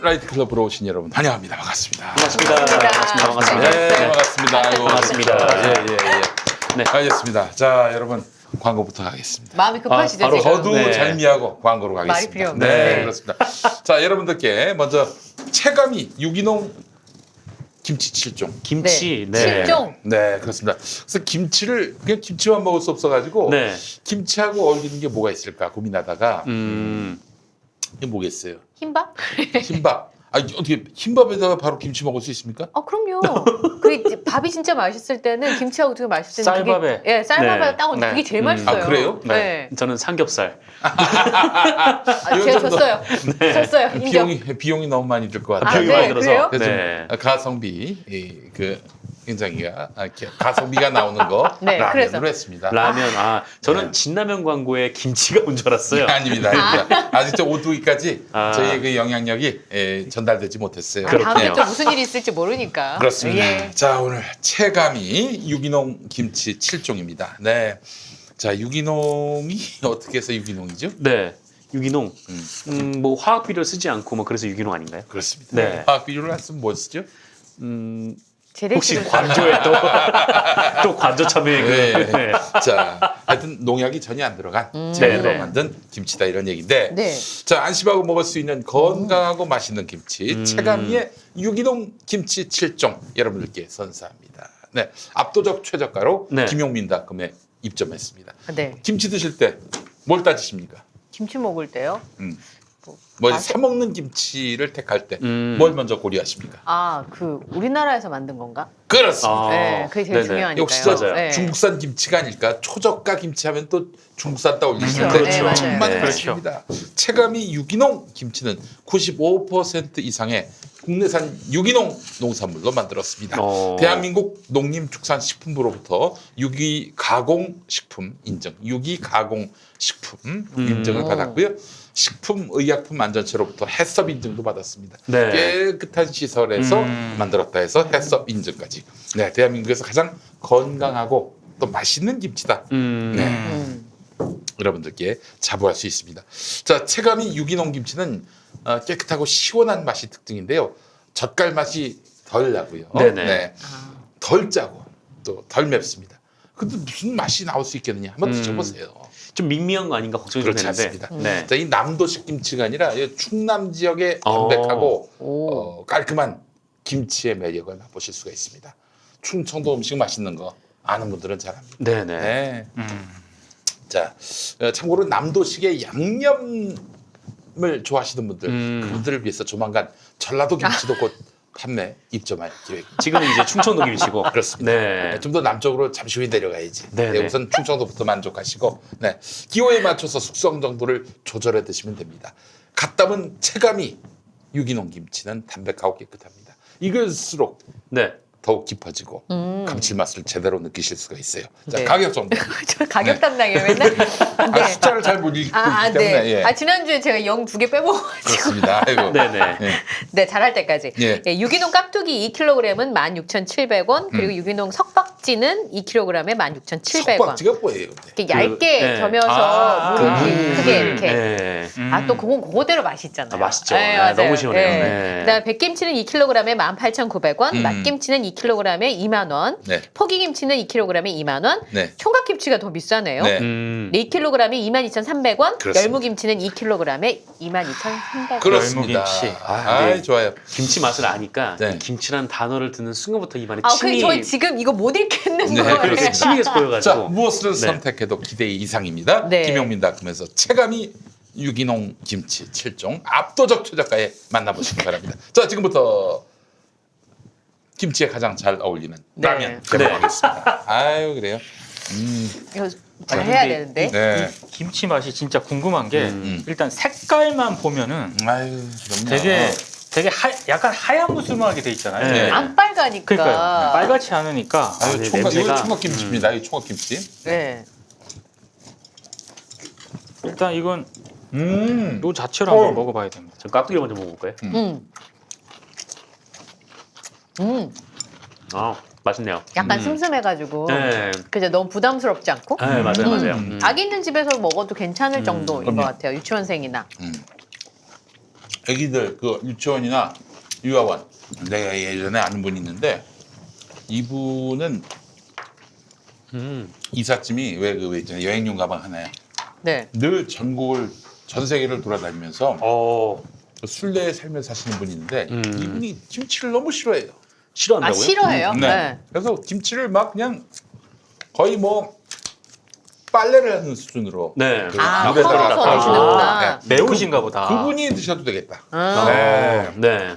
라이트 클럽으로 오신 여러분 환영합니다. 반갑습니다. 반갑습니다. 반갑습니다. 네, 반갑습니다. 아이고, 반갑습니다. 예. 네, 알겠습니다. 자, 여러분 광고부터 가겠습니다. 마음이 급하시죠, 바로 지금? 저도 네. 잘미하고 광고로 말이 가겠습니다. 필요 없네. 네, 네. 그렇습니다. 자, 여러분들께 먼저 체감이 유기농 김치 7종. 김치. 네. 실종. 네, 그렇습니다. 그래서 김치를 그냥 김치만 먹을 수 없어가지고 네. 김치하고 어울리는 게 뭐가 있을까 고민하다가 이게 뭐겠어요? 흰밥? 흰밥. 아, 어떻게 흰밥에다가 바로 김치 먹을 수 있습니까? 그럼요. 그 밥이 진짜 맛있을 때는 김치하고 되게 맛있을 때는 쌀밥에. 그게, 예, 쌀밥에 네. 딱 얹으면 그게 제일 맛있어요. 아, 그래요? 네. 저는 삼겹살. 제가 졌어요. 졌어요. 인정. 비용이 너무 많이 들 것 아, 같아요. 비용이 네, 많이 들어서. 그래요? 그래서 네. 좀 가성비 굉장히가 가성비가 나오는 거 네, 라면으로 그래서. 했습니다. 라면. 저는 네. 진라면 광고에 김치가 온 줄 알았어요. 아닙니다. 아직 저 오뚜기까지 아. 저희의 그 영향력이 전달되지 못했어요. 아, 다음에 그렇군요. 또 무슨 일이 있을지 모르니까. 그렇습니다. 예. 자, 오늘 체감이 유기농 김치 7종입니다. 네. 자, 유기농이 어떻게 해서 유기농이죠? 네. 유기농. 뭐 화학 비료를 쓰지 않고 뭐 그래서 유기농 아닌가요? 그렇습니다. 네. 화학 비료를 안 쓰면 뭐 쓰죠? 혹시 재래식은 관조에 또 관조 참여에 네. 네. 자, 하여튼 농약이 전혀 안 들어간 네, 재료로 네. 만든 김치다 이런 얘기인데 네. 자, 안심하고 먹을 수 있는 건강하고 맛있는 김치 체감이의 유기농 김치 7종 여러분들께 선사합니다. 네, 압도적 최저가로 네. 김용민닷컴에 입점했습니다. 네. 김치 드실 때 뭘 따지십니까? 김치 먹을 때요. 뭐 맛이- 사 먹는 김치를 택할 때 뭘 먼저 고려하십니까? 우리나라에서 만든 건가? 그렇습니다. 네, 그게 제일 네네. 중요하니까요. 역시 저 맞아요. 네. 중국산 김치가 아닐까. 초저가 김치하면 또 중국산 떠올리시는데 그렇죠. 네, 맞아요. 정말 네. 그렇습니다. 체감이 유기농 김치는 95% 이상의 국내산 유기농 농산물로 만들었습니다. 대한민국 농림축산식품부로부터 유기가공식품 인증, 유기가공식품 인증을 받았고요. 식품의약품안전처로부터 해썹 인증도 받았습니다. 네. 깨끗한 시설에서 만들었다 해서 해썹 인증까지. 네, 대한민국에서 가장 건강하고 또 맛있는 김치다. 네. 여러분들께 자부할 수 있습니다. 자, 체감이 유기농 김치는 깨끗하고 시원한 맛이 특징인데요. 젓갈 맛이 덜 나고요. 네네. 네. 덜 짜고 또 덜 맵습니다. 근데 무슨 맛이 나올 수 있겠느냐? 한번 드셔보세요. 좀 밍밍한 거 아닌가 걱정이 좀 그렇지 되는데. 않습니다. 네. 자, 이 남도식 김치가 아니라 이 충남 지역의 담백하고 깔끔한 김치의 매력을 맛보실 수가 있습니다. 충청도 음식 맛있는 거 아는 분들은 잘 압니다. 네네. 네. 자, 참고로 남도식의 양념을 좋아하시는 분들, 그분들을 위해서 조만간 전라도 김치도 곧 판매 입점할 계획입니다. 지금은 이제 충청도 김치고. 그렇습니다. 네. 좀 더 남쪽으로 잠시 후에 내려가야지. 네, 네, 네. 우선 충청도부터 만족하시고, 네, 기호에 맞춰서 숙성 정도를 조절해 드시면 됩니다. 갓 담은 체감이 유기농 김치는 담백하고 깨끗합니다. 익을수록 네. 더욱 깊어지고 감칠맛을 제대로 느끼실 수가 있어요. 자, 네. 가격 정도. 저 가격 담당이에요, 맨날. 아, 숫자를 잘 못 읽고 있기 때문에. 네. 예. 지난주에 제가 0 2개 빼먹어가지고. 그렇습니다. 아이고. 네네. 예. 네, 잘할 때까지. 예. 네, 유기농 깍두기 2kg은 16,700원, 그리고 유기농 석박지는 2kg에 16,700원. 석박지가 뭐예요? 근데? 이렇게 얇게 네. 점여서 무릎이 크게 이렇게. 네. 또 그건 그거대로 맛있잖아요. 맛있죠. 네, 네, 맞아요. 너무 시원해요. 네. 네. 그다음에 백김치는 2kg에 18,900원, 맛김치는 2kg에 2만 원, 네. 포기김치는 2kg에 2만 원, 네. 총각김치가 더 비싸네요. 네. 2kg에 22,300원, 그렇습니다. 열무김치는 2kg에 22,300원. 그렇습니다. 열무김치. 네. 좋아요. 김치 맛을 아니까 네. 김치라는 단어를 듣는 순간부터 입안에 그 침이 저희 지금 이거 못 읽겠는 네, 거예요. 그렇습니다. 침이 계속 자, 보여가지고. 무엇을 네. 선택해도 기대 이상입니다. 네. 김용민닷컴에서 체감이 유기농 김치 7종 압도적 최저가에 만나보시기 바랍니다. 자, 지금부터 김치에 가장 잘 어울리는 네. 라면 해보겠습니다. 아유, 그래요. 이거 잘 해야 근데 되는데. 네. 김치 맛이 진짜 궁금한 게 일단 색깔만 보면은 아유, 그럼요. 되게 약간 하얀무스름하게 돼 있잖아요. 네. 안 빨가니까. 그러니까요. 빨갛지 않으니까 아유, 네, 이거 냄새가- 총각김치입니다. 이 총각김치. 네. 일단 이건 요 자체로 어. 한번 먹어봐야 됩니다. 저 깍두기 먼저 먹어볼까요? 맛있네요. 약간 슴슴해가지고. 네. 그죠? 너무 부담스럽지 않고. 네, 맞아요, 맞아요. 아기 있는 집에서 먹어도 괜찮을 정도인 그럼요. 것 같아요. 유치원생이나. 애기들 그 유치원이나 유아원 내가 예전에 아는 분이 있는데 이분은 이삿짐이 왜 있잖아요 여행용 가방 하나에 네. 늘 전국을 전 세계를 돌아다니면서 순례 살면서 사시는 분이 있는데 이분이 김치를 너무 싫어해요. 아 싫어한다고요? 싫어해요? 네. 그래서 김치를 막 그냥 거의 뭐 빨래를 하는 수준으로 네. 그 아, 물에다가 털어서 닦아서. 드시는구나. 네. 매우신가 보다. 그분이 드셔도 되겠다. 아. 네.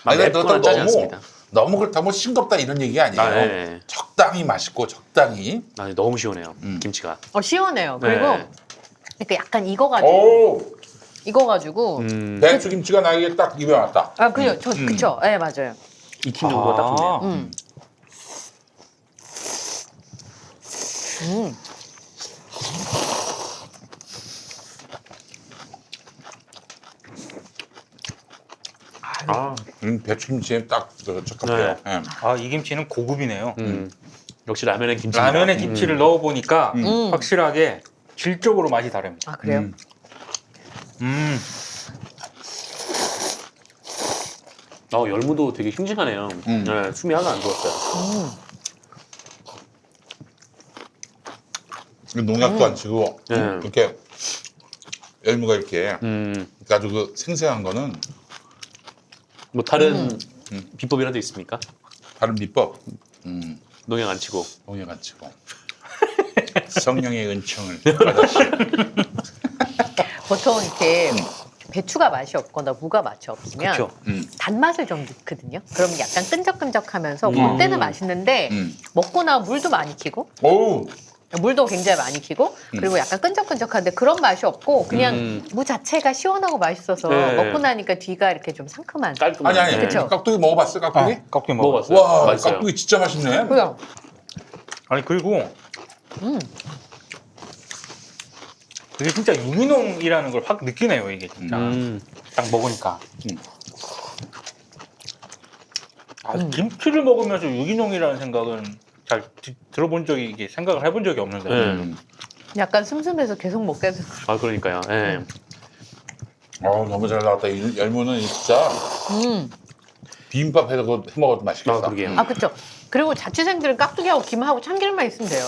아니, 맵거나 짜지 않습니다. 너무 그렇다 뭐 싱겁다 이런 얘기 아니에요. 아, 네. 적당히 맛있고 적당히. 아니, 너무 시원해요. 김치가. 시원해요. 네. 그리고 이렇게 약간 익어가지고 오 익어가지고 배추 김치가 나에게 딱 입에 왔다. 아 그죠 그쵸 네 맞아요. 익힌 정도가 딱 좋네요. 아, 배추 김치에 딱 적합해요. 네. 예. 아, 이 김치는 고급이네요. 역시 라면에 김치. 라면에 김치를 넣어 보니까 음. 확실하게 질적으로 맛이 다릅니다. 아 그래요? 열무도 되게 싱싱하네요. 네, 숨이 하나 안 들어왔어요. 농약도 안 치고 네. 이렇게 열무가 이렇게 아주 그 생생한 거는 뭐 다른 비법이라도 있습니까? 다른 비법 농약 안 치고. 농약 안 치고 성령의 은총을 받았시. 보통 이렇게 배추가 맛이 없거나 무가 맛이 없으면 그렇죠. 단맛을 좀 넣거든요. 그럼 약간 끈적끈적하면서 그때는 맛있는데 먹고 나면 물도 많이 키고 오우 물도 굉장히 많이 키고 그리고 약간 끈적끈적한데 그런 맛이 없고 그냥 무 자체가 시원하고 맛있어서 네. 먹고 나니까 뒤가 이렇게 좀 상큼한. 깔끔하게. 아니 그쵸. 깍두기 먹어봤어 깍두기? 깍두기 먹어. 먹어봤어요. 와 맛있어요. 깍두기 진짜 맛있네. 그죠? 아니 그리고 이게 진짜 유기농이라는 걸 확 느끼네요. 이게 진짜 딱 먹으니까. 김치를 먹으면서 유기농이라는 생각은 잘 들어본 적이 이게 생각을 해본 적이 없는데. 네. 약간 슴슴해서 계속 먹게 돼. 아, 그러니까요. 예. 너무 잘 나왔다. 이 열무는 진짜 비빔밥 해 먹어도 맛있겠다. 아, 그러게요. 아 그렇죠. 그리고 자취생들은 깍두기하고 김하고 참기름만 있으면 돼요.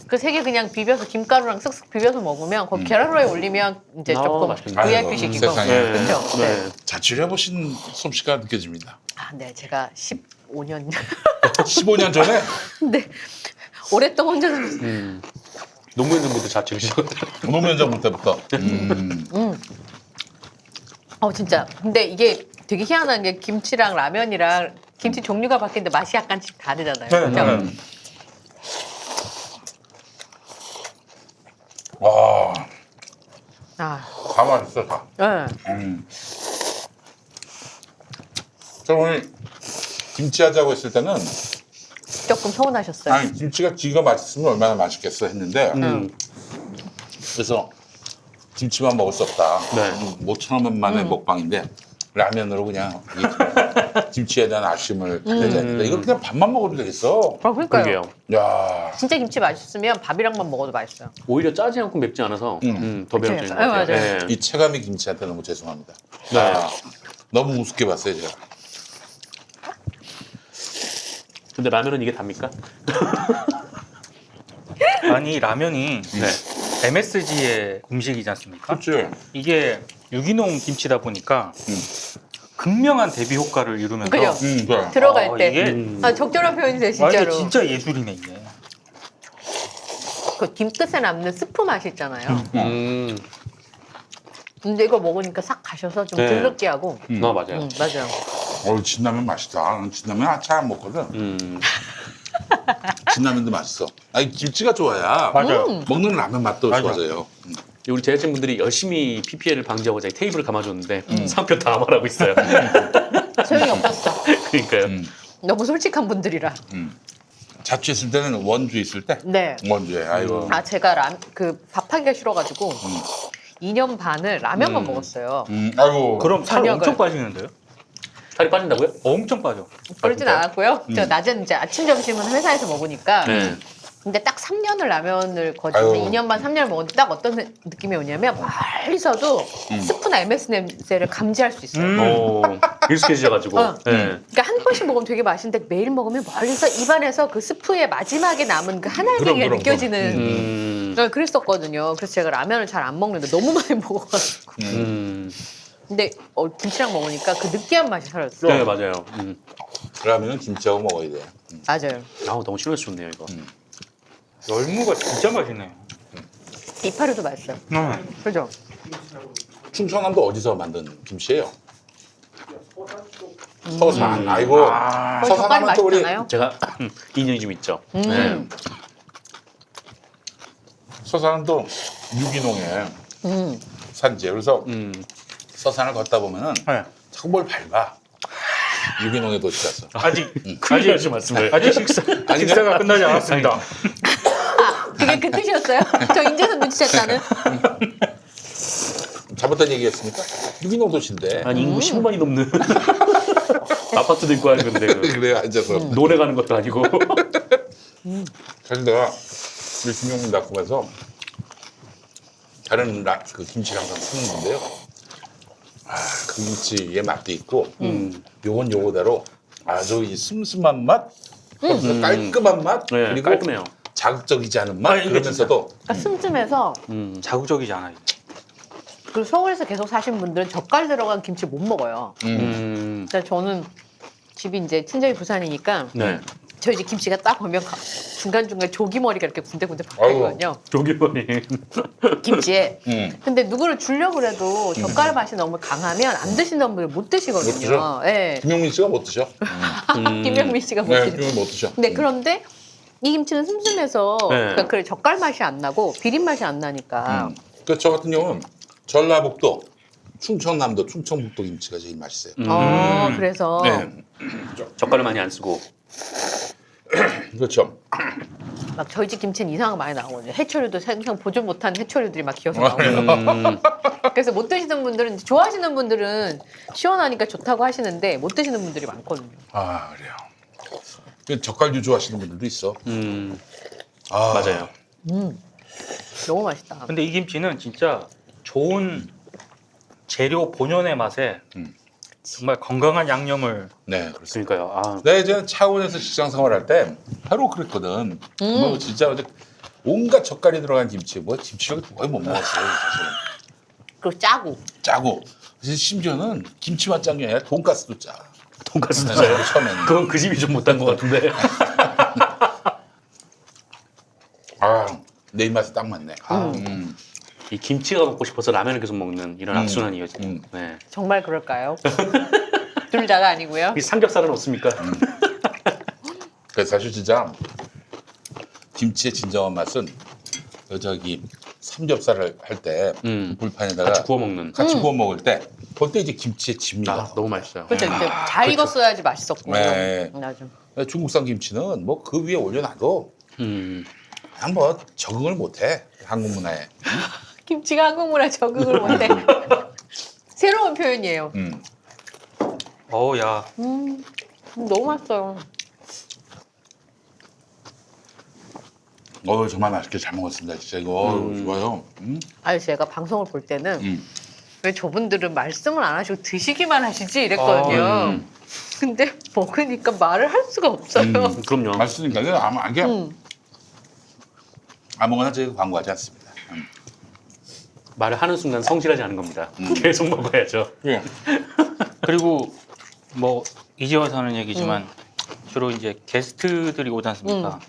그 세 개 그냥 비벼서 김가루랑 쓱쓱 비벼서 먹으면 거기 계란후라이 올리면 이제 아, 조금 맛있겠네. VIP 식이고. 세상에. 그렇죠. 네. 자취를 해보신 솜씨가 느껴집니다. 아, 네, 제가 15년. 15년 전에 네, 오랫동안 전. 노무현 정부도 자취를 시작했어요. 노무현정 때부터. 진짜. 근데 이게 되게 희한한 게 김치랑 라면이랑 김치 종류가 바뀌는데 맛이 약간씩 다르잖아요. 그렇죠? 와, 아, 다 맛있어 다. 네. 저 오늘 김치 하자고 했을 때는 조금 서운하셨어요. 아니 김치가 지가 맛있으면 얼마나 맛있겠어 했는데 그래서 김치만 먹을 수 없다. 네. 5,000원 만의 먹방인데 라면으로 그냥 이 김치에 대한 아쉬움을 달래자 했는데 이걸 그냥 밥만 먹어도 되겠어. 그러니까요. 그러게요. 야, 진짜 김치 맛있으면 밥이랑만 먹어도 맛있어요. 오히려 짜지 않고 맵지 않아서 더 그쵸. 매력적인 것 네, 같아요. 맞아요. 예. 이 체감이 김치한테 너무 죄송합니다. 네. 너무 우습게 봤어요 제가. 근데 라면은 이게 답니까? 아니 라면이 네. MSG의 음식이지 않습니까? 그렇지. 이게 유기농 김치다 보니까 극명한 대비 효과를 이루면서 그죠? 그래. 들어갈 때. 이게 적절한 표현이세요, 완전 진짜로. 진짜 예술이네 이게. 그 김끝에 남는 스프 맛 있잖아요. 근데 이거 먹으니까 싹 가셔서 좀 네. 덜 느끼하고. 맞아요. 맞아요. 진라면 맛있다. 나는 진라면 잘 안 먹거든. 진라면도 맛있어. 아니 김치가 좋아야 맞아요. 먹는 라면 맛도 맞아. 좋아져요. 우리 제작진분들이 열심히 PPL을 방지하고자 테이블을 감아줬는데 상표 다 말하고 있어요. 소용이 없었어. 그러니까요. 너무 솔직한 분들이라. 자취했을 때는 원주에 있을 때 네. 원주에 아이고. 아 제가 그 밥하기가 싫어가지고 2년 반을 라면만 먹었어요. 아이고. 그럼 살 저녁을. 엄청 빠지는데요? 살이 빠진다고요? 엄청 빠져. 그러진 진짜요? 않았고요. 저 낮엔 이제 아침 점심은 회사에서 먹으니까 네. 근데 딱 3년을 라면을 거진 아유. 2년 반 3년을 먹었는데 딱 어떤 느낌이 오냐면 멀리서도 스프나 MS 냄새를 감지할 수 있어요. 익숙해지셔가지고. 어. 네. 그러니까 한 번씩 먹으면 되게 맛있는데 매일 먹으면 멀리서 입안에서 그 스프의 마지막에 남은 그 한알갱이가 그럼. 느껴지는 그랬었거든요. 그래서 제가 라면을 잘 안 먹는데 너무 많이 먹어가지고. 근데 김치랑 먹으니까 그 느끼한 맛이 사라졌어. 네, 맞아요. 라면은 김치하고 먹어야 돼. 맞아요. 아우, 너무 신뢰스 좋네요, 이거. 열무가 진짜 맛있네요. 이파리도 맛있어요. 그죠? 충청남도 어디서 만든 김치예요? 서산. 아이고. 거기 젓갈이 서산하면 또 우리 맛있잖아요. 제가 인연이 좀 있죠. 네. 서산은 또 유기농의 음. 산지예요. 그래서 서산을 걷다 보면은 네. 자꾸 뭘 밟아. 유기농의 도시라서. 아직 큰일 나지 말씀을. 아직 식사가 끝나지 않았습니다. 그게 그 뜻이었어요? 저 인제서 눈치챘다는. 잘못된 얘기했습니까? 유기농 도시인데. 아니, 인구 10만이 넘는 아파트도 있고 하는 건데. 그래 앉아서. 노래 가는 것도 아니고. 사실 내가 우리 김용민 닷컴에서 다른 그 김치를 항상 쓰는데요. 그 김치의 맛도 있고 요건 요거대로 아주 이 슴슴한 맛, 깔끔한 맛, 네, 그리고 깔끔해요. 자극적이지 않은 맛, 그러면서도 그러니까 슴슴해서 자극적이지 않아요. 그리고 서울에서 계속 사신 분들은 젓갈 들어간 김치 못 먹어요. 근데 저는 집이 이제 친정이 부산이니까 네. 저희 집 김치가 딱 오면 중간중간 조기머리가 이렇게 군데군데 박혀있거든요. 조기머리. 김치에. 음. 근데 누구를 주려고 그래도 젓갈 맛이 너무 강하면 안 드시는 분들 못 드시거든요. 못 드셔? 예. 김용민 씨가 못 드셔. 김명민 씨가 못 네, 드시죠. 김용민 못 드셔. 네, 그런데 이 김치는 슴슴해서 네. 그러니까 그 젓갈 맛이 안 나고 비린 맛이 안 나니까 저 같은 경우는 전라북도, 충청남도, 충청북도 김치가 제일 맛있어요. 그래서 네, 젓갈을 많이 안 쓰고. 그렇죠. 막 저희 집 김치는 이상한 거 많이 나오거든요. 해초류도 생선 보존 못한 해초류들이 막 기어서 나오고. 그래서 못 드시는 분들은 좋아하시는 분들은 시원하니까 좋다고 하시는데 못 드시는 분들이 많거든요. 아 그래요. 그 젓갈류 좋아하시는 분들도 있어. 아, 맞아요. 너무 맛있다. 근데 이 김치는 진짜 좋은 재료 본연의 맛에 정말 건강한 양념을 네, 그렇습니다. 그러니까요. 아, 내가 이제 차원에서 직장 생활할 때 바로 그랬거든. 뭐 진짜 어제 온갖 젓갈이 들어간 김치, 뭐 김치를 거의 못 먹었어요. 사실은. 그리고 짜고. 짜고. 그래서 심지어는 김치만 짠 게 아니라 돈가스도 짜. 돈가스도 네, 짜요. 처음에는. 그건 그 집이 좀 못한 것 같은데. 아, 내 입맛에 딱 맞네. 이 김치가 먹고 싶어서 라면을 계속 먹는 이런 악순환이 이어지네요. 네. 정말 그럴까요? 둘 다가 아니고요. 이 삼겹살은 없습니까? 그래서 사실 진짜 김치의 진정한 맛은 저기 삼겹살을 할 때 불판에다가 같이 구워 먹는. 같이 구워 먹을 때 그때 이제 김치의 진미가 아, 너무 맛있어요. 그렇죠. 이제 잘 익었어야지 맛있었고. 네. 맞아. 중국산 김치는 뭐 그 위에 올려놔도 음. 그냥 뭐 적응을 못해 한국 문화에. 김치가 한국 문화에 적응을 못해. 새로운 표현이에요. 야 너무 맛있어요. 정말 맛있게 잘 먹었습니다. 진짜 이거 좋아요. 아니 제가 방송을 볼 때는 왜 저분들은 말씀을 안 하시고 드시기만 하시지 이랬거든요. 근데 먹으니까 말을 할 수가 없어요. 그럼요. 맛있으니까 이게 아무거나 저희가 광고하지 않습니다. 말을 하는 순간 성실하지 않은 겁니다. 계속 먹어야죠. 예. 그리고 뭐 이제와서 하는 얘기지만 주로 이제 게스트들이 오지 않습니까?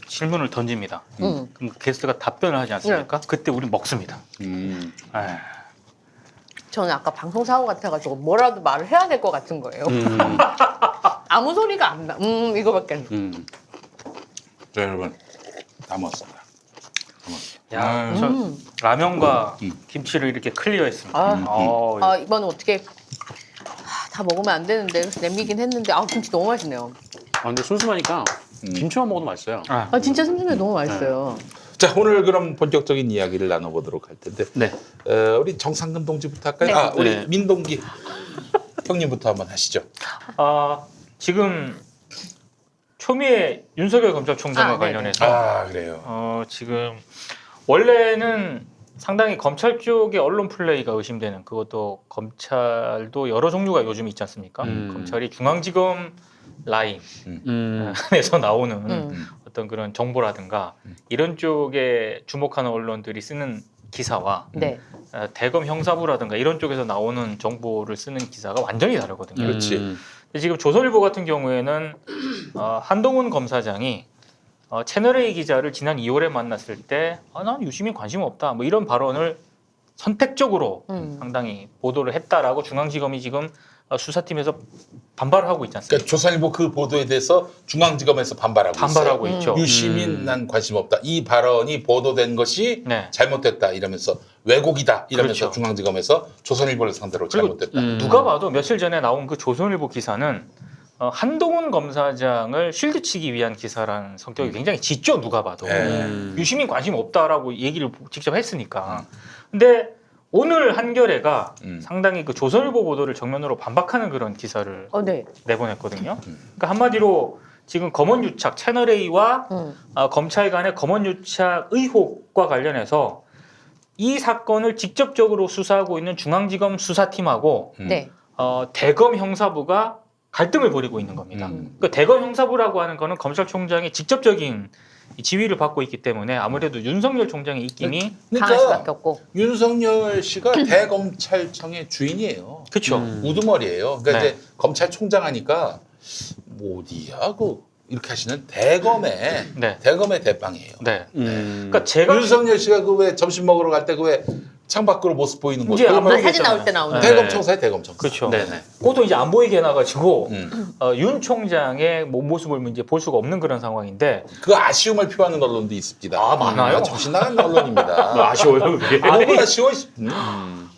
질문을 던집니다. 그럼 게스트가 답변을 하지 않습니까? 그때 우리 먹습니다. 에이. 저는 아까 방송 사고 같아가지고 뭐라도 말을 해야 될 것 같은 거예요. 아무 소리가 안 나. 이거밖에 안 나. 자 여러분 다 먹었습니다. 야, 저 라면과 김치를 이렇게 클리어했습니다. 이번은 어떻게 다 먹으면 안 되는데 그래서 남기긴 했는데 김치 너무 맛있네요. 아, 근데 순수하니까 김치만 먹어도 맛있어요. 진짜 슴슴해 너무 맛있어요. 자 오늘 그럼 본격적인 이야기를 나눠보도록 할 텐데 네. 우리 정상근 동지부터 할까요? 네. 우리 네. 민동기 형님부터 한번 하시죠. 지금 초미의 윤석열 검찰총장과 네네. 관련해서 아 그래요. 지금 원래는 상당히 검찰 쪽의 언론 플레이가 의심되는, 그것도 검찰도 여러 종류가 요즘 있지 않습니까? 검찰이 중앙지검 라인에서 나오는 어떤 그런 정보라든가 이런 쪽에 주목하는 언론들이 쓰는 기사와 네. 대검 형사부라든가 이런 쪽에서 나오는 정보를 쓰는 기사가 완전히 다르거든요. 그렇지. 근데 지금 조선일보 같은 경우에는 한동훈 검사장이 채널A 기자를 지난 2월에 만났을 때 난 유시민 관심 없다 뭐 이런 발언을 선택적으로 상당히 보도를 했다라고 중앙지검이 지금 수사팀에서 반발을 하고 있지 않습니까? 그러니까 조선일보 그 보도에 대해서 중앙지검에서 반발하고 있어요. 있죠. 유시민 난 관심 없다. 이 발언이 보도된 것이 네. 잘못됐다 이러면서 왜곡이다 이러면서 그렇죠. 중앙지검에서 조선일보를 상대로 그리고 잘못됐다. 누가 봐도 며칠 전에 나온 그 조선일보 기사는 한동훈 검사장을 쉴드치기 위한 기사라는 성격이 굉장히 짙죠. 누가 봐도 유시민 관심 없다라고 얘기를 직접 했으니까. 근데 오늘 한겨레가 상당히 그 조선일보 보도를 정면으로 반박하는 그런 기사를 네. 내보냈거든요. 그러니까 한마디로 지금 검언유착 채널A와 검찰 간의 검언유착 의혹과 관련해서 이 사건을 직접적으로 수사하고 있는 중앙지검 수사팀하고 네. 대검 형사부가 갈등을 벌이고 있는 겁니다. 그러니까 대검 형사부라고 하는 거는 검찰총장의 직접적인 지위를 받고 있기 때문에 아무래도 윤석열 총장의 입김이 강할 수밖에 없고. 윤석열 씨가 대검찰청의 주인이에요. 그렇죠. 우두머리예요. 그러니까 네. 이제 검찰총장 하니까 뭐 어디야 그 이렇게 하시는 대검의 네. 대검의 대빵이에요. 네. 그러니까 제가 윤석열 씨가 그 왜 점심 먹으러 갈 때 그 왜 창밖으로 모습 보이는 곳 이제 안 그거 사진 나올 때 나오는. 네. 대검청사에 대검청사. 그렇죠. 네네. 그것도 이제 안 보이게 해놔가지고 음. 윤 총장의 모습을 이제 볼 수가 없는 그런 상황인데 그 아쉬움을 표하는 언론도 있습니다. 아, 많아요? 정신 나간 언론입니다. 아쉬워요 그게. 뭐가 아쉬워?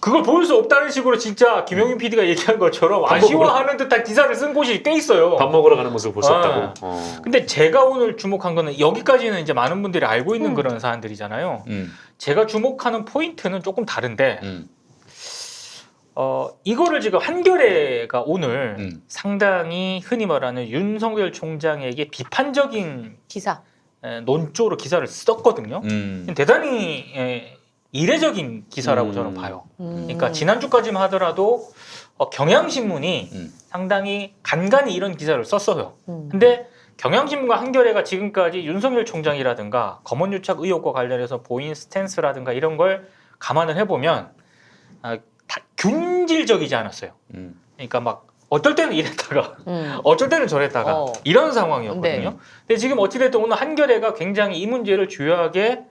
그걸 볼 수 없다는 식으로 진짜 김용민 PD가 얘기한 것처럼 아쉬워하는 듯한 기사를 쓴 곳이 꽤 있어요. 밥 먹으러 가는 모습을 볼 수 아. 없다고. 근데 제가 오늘 주목한 거는 여기까지는 이제 많은 분들이 알고 있는 그런 사안들이잖아요. 제가 주목하는 포인트는 조금 다른데 이거를 지금 한겨레가 오늘 상당히 흔히 말하는 윤석열 총장에게 비판적인 기사. 논조로 기사를 썼거든요. 대단히 이례적인 기사라고 저는 봐요. 그러니까 지난주까지만 하더라도 경향신문이 상당히 간간히 이런 기사를 썼어요. 근데 경향신문과 한겨레가 지금까지 윤석열 총장이라든가 검언유착 의혹과 관련해서 보인 스탠스라든가 이런 걸 감안을 해보면 다 균질적이지 않았어요. 그러니까 막 어떨 때는 이랬다가 어쩔 때는 저랬다가 이런 상황이었거든요. 네. 근데 지금 어찌됐든 오늘 한겨레가 굉장히 이 문제를 주요하게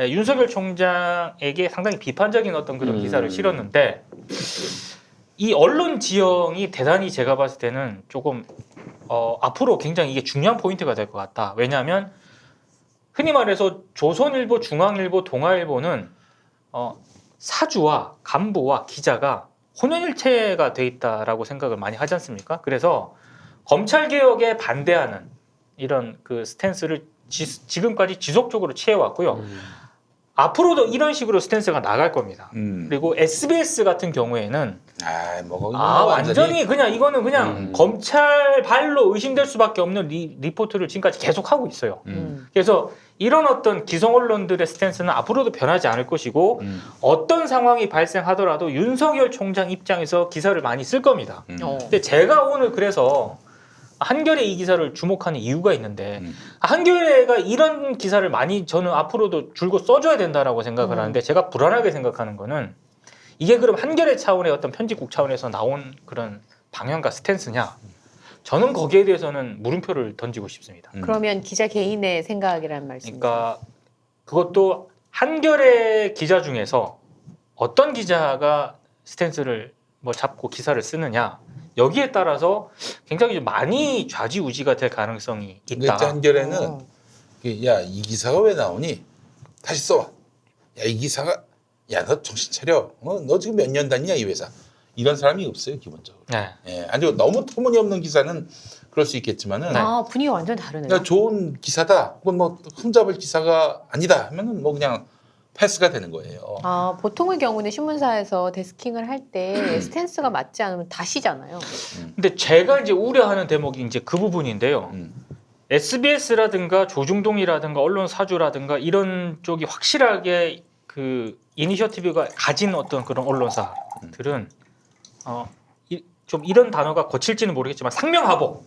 윤석열 총장에게 상당히 비판적인 어떤 그런 기사를 실었는데 이 언론 지형이 대단히 제가 봤을 때는 조금 앞으로 굉장히 이게 중요한 포인트가 될 것 같다. 왜냐하면 흔히 말해서 조선일보, 중앙일보, 동아일보는 사주와 간부와 기자가 혼연일체가 돼 있다라고 생각을 많이 하지 않습니까? 그래서 검찰 개혁에 반대하는 이런 그 스탠스를 지금까지 지속적으로 취해왔고요. 앞으로도 이런 식으로 스탠스가 나갈 겁니다. 그리고 SBS 같은 경우에는 완전히 그냥 이거는 그냥 검찰 발로 의심될 수밖에 없는 리포트를 지금까지 계속 하고 있어요. 그래서 이런 어떤 기성 언론들의 스탠스는 앞으로도 변하지 않을 것이고 어떤 상황이 발생하더라도 윤석열 총장 입장에서 기사를 많이 쓸 겁니다. 근데 제가 오늘 그래서 한겨레 이 기사를 주목하는 이유가 있는데 한겨레가 이런 기사를 많이 저는 앞으로도 줄곧 써줘야 된다라고 생각을 하는데 제가 불안하게 생각하는 거는 이게 그럼 한겨레 차원의 어떤 편집국 차원에서 나온 그런 방향과 스탠스냐? 저는 거기에 대해서는 물음표를 던지고 싶습니다. 그러면 기자 개인의 생각이라는 말씀이죠. 그러니까 그것도 한겨레 기자 중에서 어떤 기자가 스탠스를 뭐 잡고 기사를 쓰느냐 여기에 따라서 굉장히 좀 많이 좌지우지가 될 가능성이 있다. 한겨레는 야 이 기사가 왜 나오니? 다시 써와. 야 이 기사가 야 너 정신 차려. 너 지금 몇 년 다니냐 이 회사. 이런 사람이 없어요 기본적으로. 네. 예, 아주 너무 터무니없는 기사는 그럴 수 있겠지만은 분위기 완전 다르네요. 그러니까 좋은 기사다 혹은 뭐 흠잡을 기사가 아니다 하면은 뭐 그냥 패스가 되는 거예요. 보통의 경우는 신문사에서 데스킹을 할 때 스탠스가 맞지 않으면 다시잖아요. 근데 제가 이제 우려하는 대목이 이제 그 부분인데요. SBS라든가 조중동이라든가 언론사주라든가 이런 쪽이 확실하게 그 이니셔티브가 가진 어떤 그런 언론사들은 좀 이런 단어가 거칠지는 모르겠지만 상명하복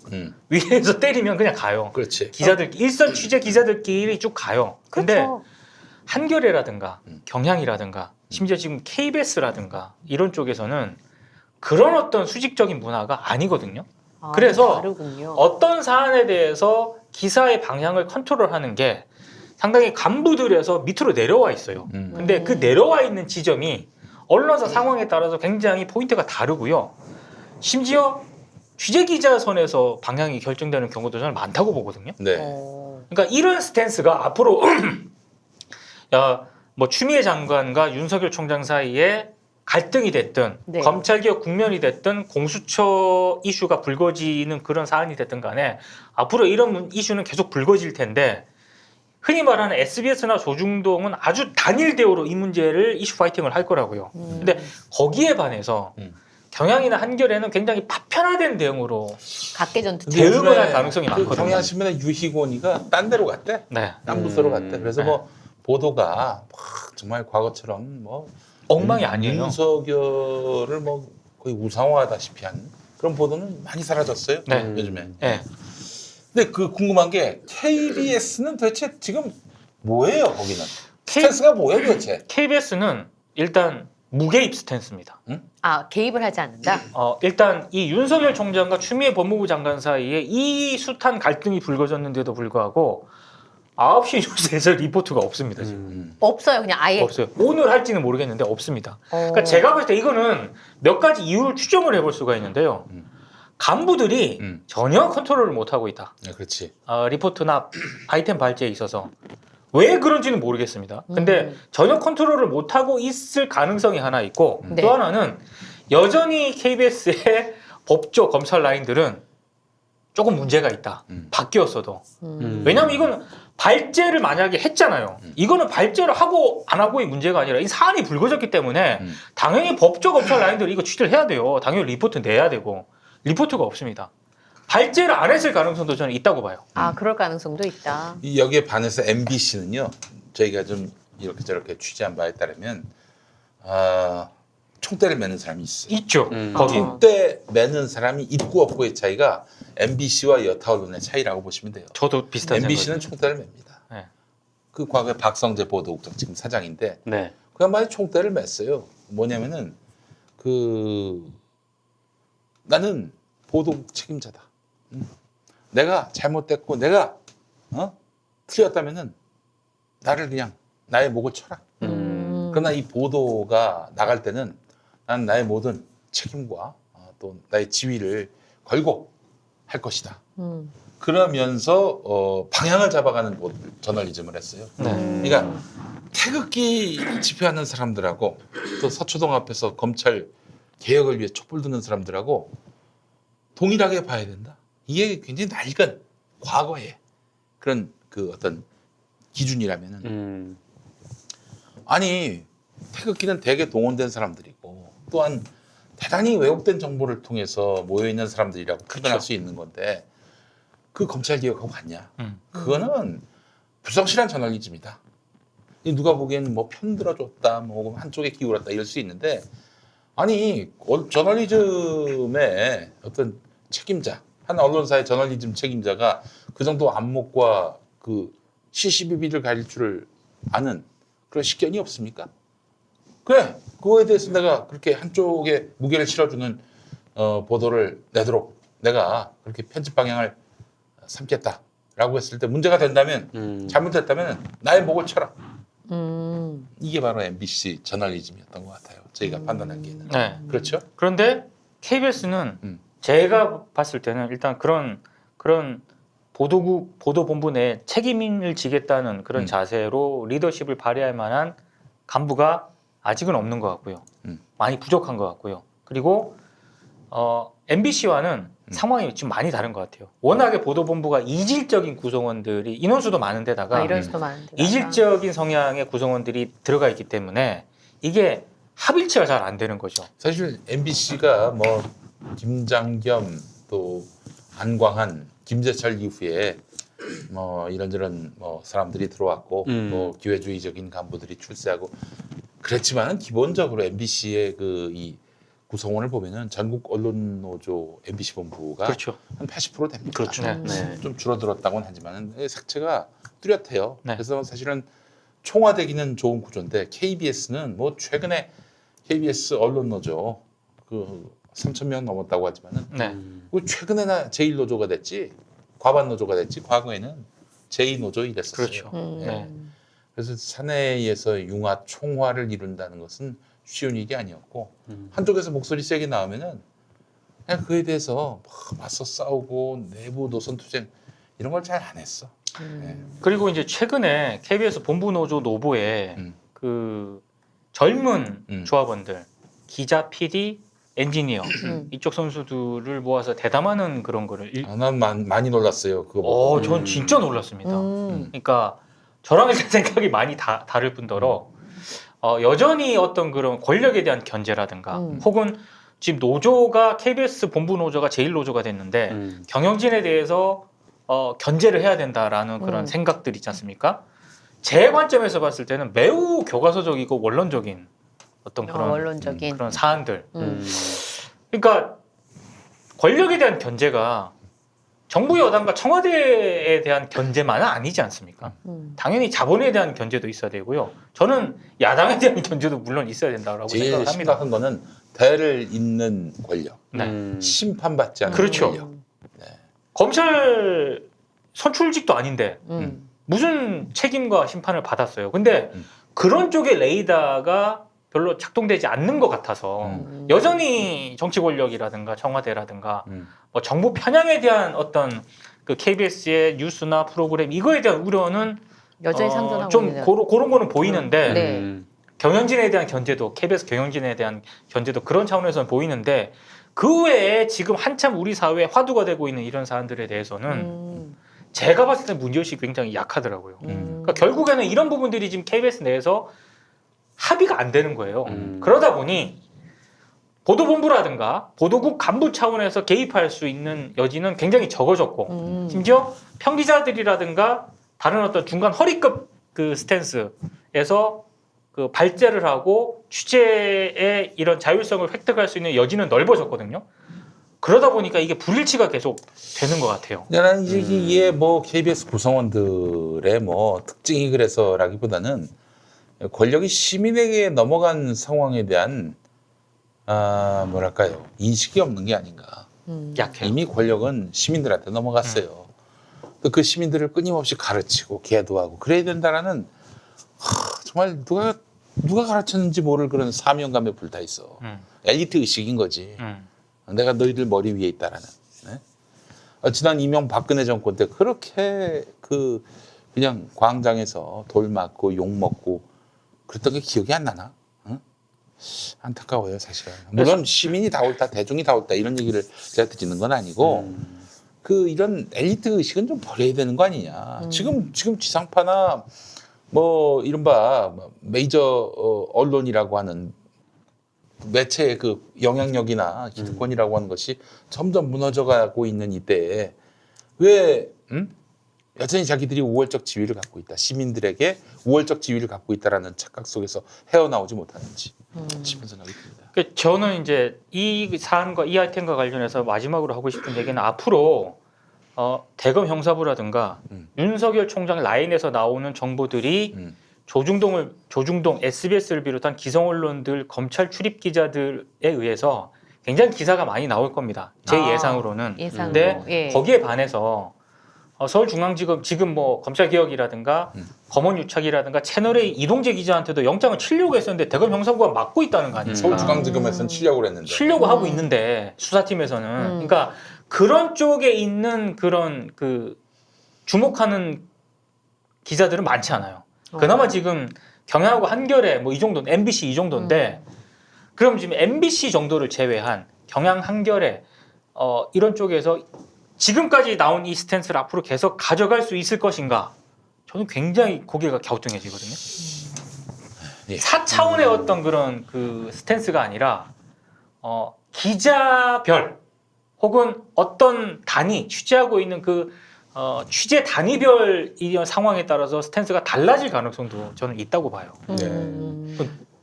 위에서 때리면 그냥 가요. 그렇지. 기자들 일선 취재 기자들끼리 쭉 가요. 근데 그렇죠. 한겨레라든가 경향이라든가 심지어 지금 KBS라든가 이런 쪽에서는 그런 어떤 수직적인 문화가 아니거든요. 아, 그래서 다르군요. 어떤 사안에 대해서 기사의 방향을 컨트롤하는 게 상당히 간부들에서 밑으로 내려와 있어요. 근데 그 내려와 있는 지점이 언론사 상황에 따라서 굉장히 포인트가 다르고요. 심지어 취재 기자 선에서 방향이 결정되는 경우도 저는 많다고 보거든요. 네. 그러니까 이런 스탠스가 앞으로 야, 뭐 추미애 장관과 윤석열 총장 사이에 갈등이 됐든 네. 검찰개혁 국면이 됐든 공수처 이슈가 불거지는 그런 사안이 됐든 간에 앞으로 이런 이슈는 계속 불거질 텐데 흔히 말하는 SBS나 조중동은 아주 단일 대우로 이 문제를 이슈 파이팅을 할 거라고요. 근데 거기에 반해서 경향이나 한겨레는 굉장히 파편화된 대응으로 각계전투. 대응을 할 가능성이 많거든요. 경향신문의 유희곤이가 딴 데로 갔대. 네. 딴 부서로 갔대. 그래서 네. 뭐 보도가 정말 과거처럼 뭐 엉망이 아니에요. 윤석열을 뭐 거의 우상화하다시피 한 그런 보도는 많이 사라졌어요. 네. 요즘에. 네. 근데 그 궁금한 게 KBS는 도대체 지금 뭐예요? 거기는 스탠스가 뭐예요 도대체? KBS는 일단 무개입 스탠스입니다. 아, 개입을 하지 않는다. 일단 이 윤석열 총장과 추미애 법무부 장관 사이에 이 숱한 갈등이 불거졌는데도 불구하고 9시 뉴스에서 리포트가 없습니다. 지금. 없어요, 그냥 아예. 없어요. 오늘 할지는 모르겠는데 없습니다. 그러니까 제가 볼 때 이거는 몇 가지 이유를 추정을 해볼 수가 있는데요. 간부들이 전혀 컨트롤을 못하고 있다. 네, 그렇지. 리포트나 아이템 발제에 있어서. 왜 그런지는 모르겠습니다. 근데 전혀 컨트롤을 못하고 있을 가능성이 하나 있고 네. 또 하나는 여전히 KBS의 법조 검찰 라인들은 조금 문제가 있다. 바뀌었어도. 왜냐하면 이건 발제를 만약에 했잖아요. 이거는 발제를 하고 안 하고의 문제가 아니라 이 사안이 불거졌기 때문에 당연히 법조 검찰 라인들이 이거 취재를 해야 돼요. 당연히 리포트 내야 되고 리포트가 없습니다. 발제를 안 했을 가능성도 저는 있다고 봐요. 아, 그럴 가능성도 있다. 이 여기에 반해서 MBC는요. 저희가 좀 이렇게 저렇게 취재한 바에 따르면 총대를 매는 사람이 있어요. 있죠. 거기. 총대 매는 사람이 있고 없고의 차이가 MBC와 여타 언론의 차이라고 보시면 돼요. 저도 비슷한 MBC는 총대를 맵니다. 네. 그 과거에 박성재 보도국장 지금 사장인데 네. 그 양반이 총대를 맸어요. 뭐냐면은 나는 보도국 책임자다. 내가 잘못됐고 내가 틀렸다면은 나를 그냥 나의 목을 쳐라. 그러나 이 보도가 나갈 때는 나는 나의 모든 책임과 또 나의 지위를 걸고 할 것이다. 그러면서 방향을 잡아가는 저널리즘을 했어요. 그러니까 태극기 집회하는 사람들하고 또 서초동 앞에서 검찰 개혁을 위해 촛불 드는 사람들하고 동일하게 봐야 된다. 이게 굉장히 낡은 과거의 그런 그 어떤 기준이라면은 아니 태극기는 대개 동원된 사람들이고 또한 대단히 왜곡된 정보를 통해서 모여 있는 사람들이라고 표현할 수 있는 건데 그 검찰 개혁하고 같냐? 그거는 불성실한 저널리즘이다. 누가 보기에는 뭐 편들어줬다, 뭐 한쪽에 기울었다 이럴 수 있는데 아니 저널리즘의 어떤 책임자, 한 언론사의 저널리즘 책임자가 그 정도 안목과 그 시시비비를 가릴 줄을 아는 그런 식견이 없습니까? 그래, 그거에 대해서 내가 그렇게 한쪽에 무게를 실어주는 보도를 내도록 내가 그렇게 편집 방향을 삼겠다라고 했을 때 문제가 된다면 잘못됐다면 나의 목을 쳐라. 이게 바로 MBC 저널리즘이었던 것 같아요. 저희가 판단하기에는. 네. 그렇죠? 그런데 KBS는 제가 봤을 때는 일단 그런 보도국 보도본부 내 책임을 지겠다는 그런 자세로 리더십을 발휘할 만한 간부가 아직은 없는 것 같고요. 많이 부족한 것 같고요. 그리고 MBC와는 상황이 좀 많이 다른 것 같아요. 워낙에 보도본부가 이질적인 구성원들이 인원수도 많은데다가 이럴 수도 많은데. 이질적인 성향의 구성원들이 들어가 있기 때문에 이게 합일치가 잘 안 되는 거죠. 사실 MBC가 뭐 김장겸 또 안광한, 김재철 이후에 뭐 이런저런 뭐 사람들이 들어왔고 뭐 기회주의적인 간부들이 출세하고 그랬지만은 기본적으로 MBC의 그 이 구성원을 보면은 전국 언론 노조 MBC 본부가 그렇죠. 한 80% 됩니다. 그렇죠. 네. 네. 좀 줄어들었다고는 하지만은 색채가 뚜렷해요. 네. 그래서 사실은 총화되기는 좋은 구조인데 KBS는 뭐 최근에 KBS 언론 노조 그 3,000명 넘었다고 하지만은 네. 그 최근에나 제1노조가 됐지 과반 노조가 됐지 과거에는 제2노조 이랬었어요. 그렇죠. 네. 그래서 사내에서 융화 총화를 이룬다는 것은 쉬운 일이 아니었고 한쪽에서 목소리 세게 나오면은 그냥 그에 대해서 막 맞서 싸우고 내부 노선 투쟁 이런 걸 잘 안 했어. 네. 그리고 이제 최근에 KBS 본부 노조 노보에 그 젊은 조합원들, 기자, PD, 엔지니어 이쪽 선수들을 모아서 대담하는 그런 거를 난 많이 놀랐어요. 그거 보고. 전 진짜 놀랐습니다. 그러니까 저랑 일단 생각이 많이 다를 뿐더러 여전히 어떤 그런 권력에 대한 견제라든가 혹은 지금 노조가 KBS 본부 노조가 제1노조가 됐는데 경영진에 대해서 견제를 해야 된다라는 그런 생각들 있지 않습니까? 제 관점에서 봤을 때는 매우 교과서적이고 원론적인 어떤 그런 원론적인 그런 사안들. 그러니까 권력에 대한 견제가 정부 여당과 청와대에 대한 견제만은 아니지 않습니까? 당연히 자본에 대한 견제도 있어야 되고요. 저는 야당에 대한 견제도 물론 있어야 된다고 제일 생각을 합니다. 심각한 거는 대를 잇는 권력, 네. 심판받지 않는 그렇죠. 권력. 검찰 선출직도 아닌데 무슨 책임과 심판을 받았어요. 근데 그런 쪽의 레이더가 별로 작동되지 않는 것 같아서 여전히 정치 권력이라든가 청와대라든가 뭐 정부 편향에 대한 어떤 그 KBS의 뉴스나 프로그램 이거에 대한 우려는 여전히 상존하고 좀 있는. 그런 거는 보이는데 네. 경영진에 대한 견제도 KBS 경영진에 대한 견제도 그런 차원에서는 보이는데 그 외에 지금 한참 우리 사회에 화두가 되고 있는 이런 사안들에 대해서는 제가 봤을 때 문제의식이 굉장히 약하더라고요. 그러니까 결국에는 이런 부분들이 지금 KBS 내에서 합의가 안 되는 거예요. 그러다 보니 보도본부라든가 보도국 간부 차원에서 개입할 수 있는 여지는 굉장히 적어졌고 심지어 평기자들이라든가 다른 어떤 중간 허리급 그 스탠스에서 그 발제를 하고 취재의 이런 자율성을 획득할 수 있는 여지는 넓어졌거든요. 그러다 보니까 이게 불일치가 계속 되는 것 같아요. 나는 이게 뭐 KBS 구성원들의 뭐 특징이 그래서라기보다는 권력이 시민에게 넘어간 상황에 대한 뭐랄까요 인식이 없는 게 아닌가. 약해요. 이미 권력은 시민들한테 넘어갔어요. 또 그 시민들을 끊임없이 가르치고 계도하고 그래야 된다라는 정말 누가 가르쳤는지 모를 그런 사명감에 불타 있어. 엘리트 의식인 거지. 내가 너희들 머리 위에 있다라는. 네? 지난 이명박근혜 정권 때 그렇게 그냥 광장에서 돌 맞고 욕 먹고 그랬던 게 기억이 안 나나? 응? 안타까워요 사실은. 물론 시민이 다 옳다, 대중이 다 옳다 이런 얘기를 제가 듣는 건 아니고 이런 엘리트 의식은 좀 버려야 되는 거 아니냐. 지금 지상파나 뭐 이른바 메이저 언론이라고 하는 매체의 그 영향력이나 기득권이라고 하는 것이 점점 무너져가고 있는 이때에 왜 여전히 자기들이 우월적 지위를 갖고 있다. 시민들에게 우월적 지위를 갖고 있다라는 착각 속에서 헤어나오지 못하는지 싶은 생각이 듭니다. 저는 이제 이 사안과 이 아이템과 관련해서 마지막으로 하고 싶은 얘기는 앞으로 대검 형사부라든가 윤석열 총장 라인에서 나오는 정보들이 조중동 SBS를 비롯한 기성 언론들 검찰 출입 기자들에 의해서 굉장히 기사가 많이 나올 겁니다. 제 예상으로는. 근데 예. 거기에 반해서 서울중앙지검 지금 뭐 검찰개혁이라든가 검언유착이라든가 채널A 이동재 기자한테도 영장을 치려고 했었는데 대검 형사부가 막고 있다는 거 아닙니까? 서울중앙지검에서는 치려고 했는데. 치려고 하고 있는데 수사팀에서는 그러니까 그런 쪽에 있는 그런 주목하는 기자들은 많지 않아요. 그나마 지금 경향하고 한겨레 뭐 이 정도는 MBC 이 정도인데 그럼 지금 MBC 정도를 제외한 경향 한겨레 이런 쪽에서 지금까지 나온 이 스탠스를 앞으로 계속 가져갈 수 있을 것인가? 저는 굉장히 고개가 갸우뚱해지거든요. 4차원의 어떤 그런 스탠스가 아니라 기자별 혹은 어떤 단이 취재하고 있는 취재 단위별 이런 상황에 따라서 스탠스가 달라질 가능성도 저는 있다고 봐요.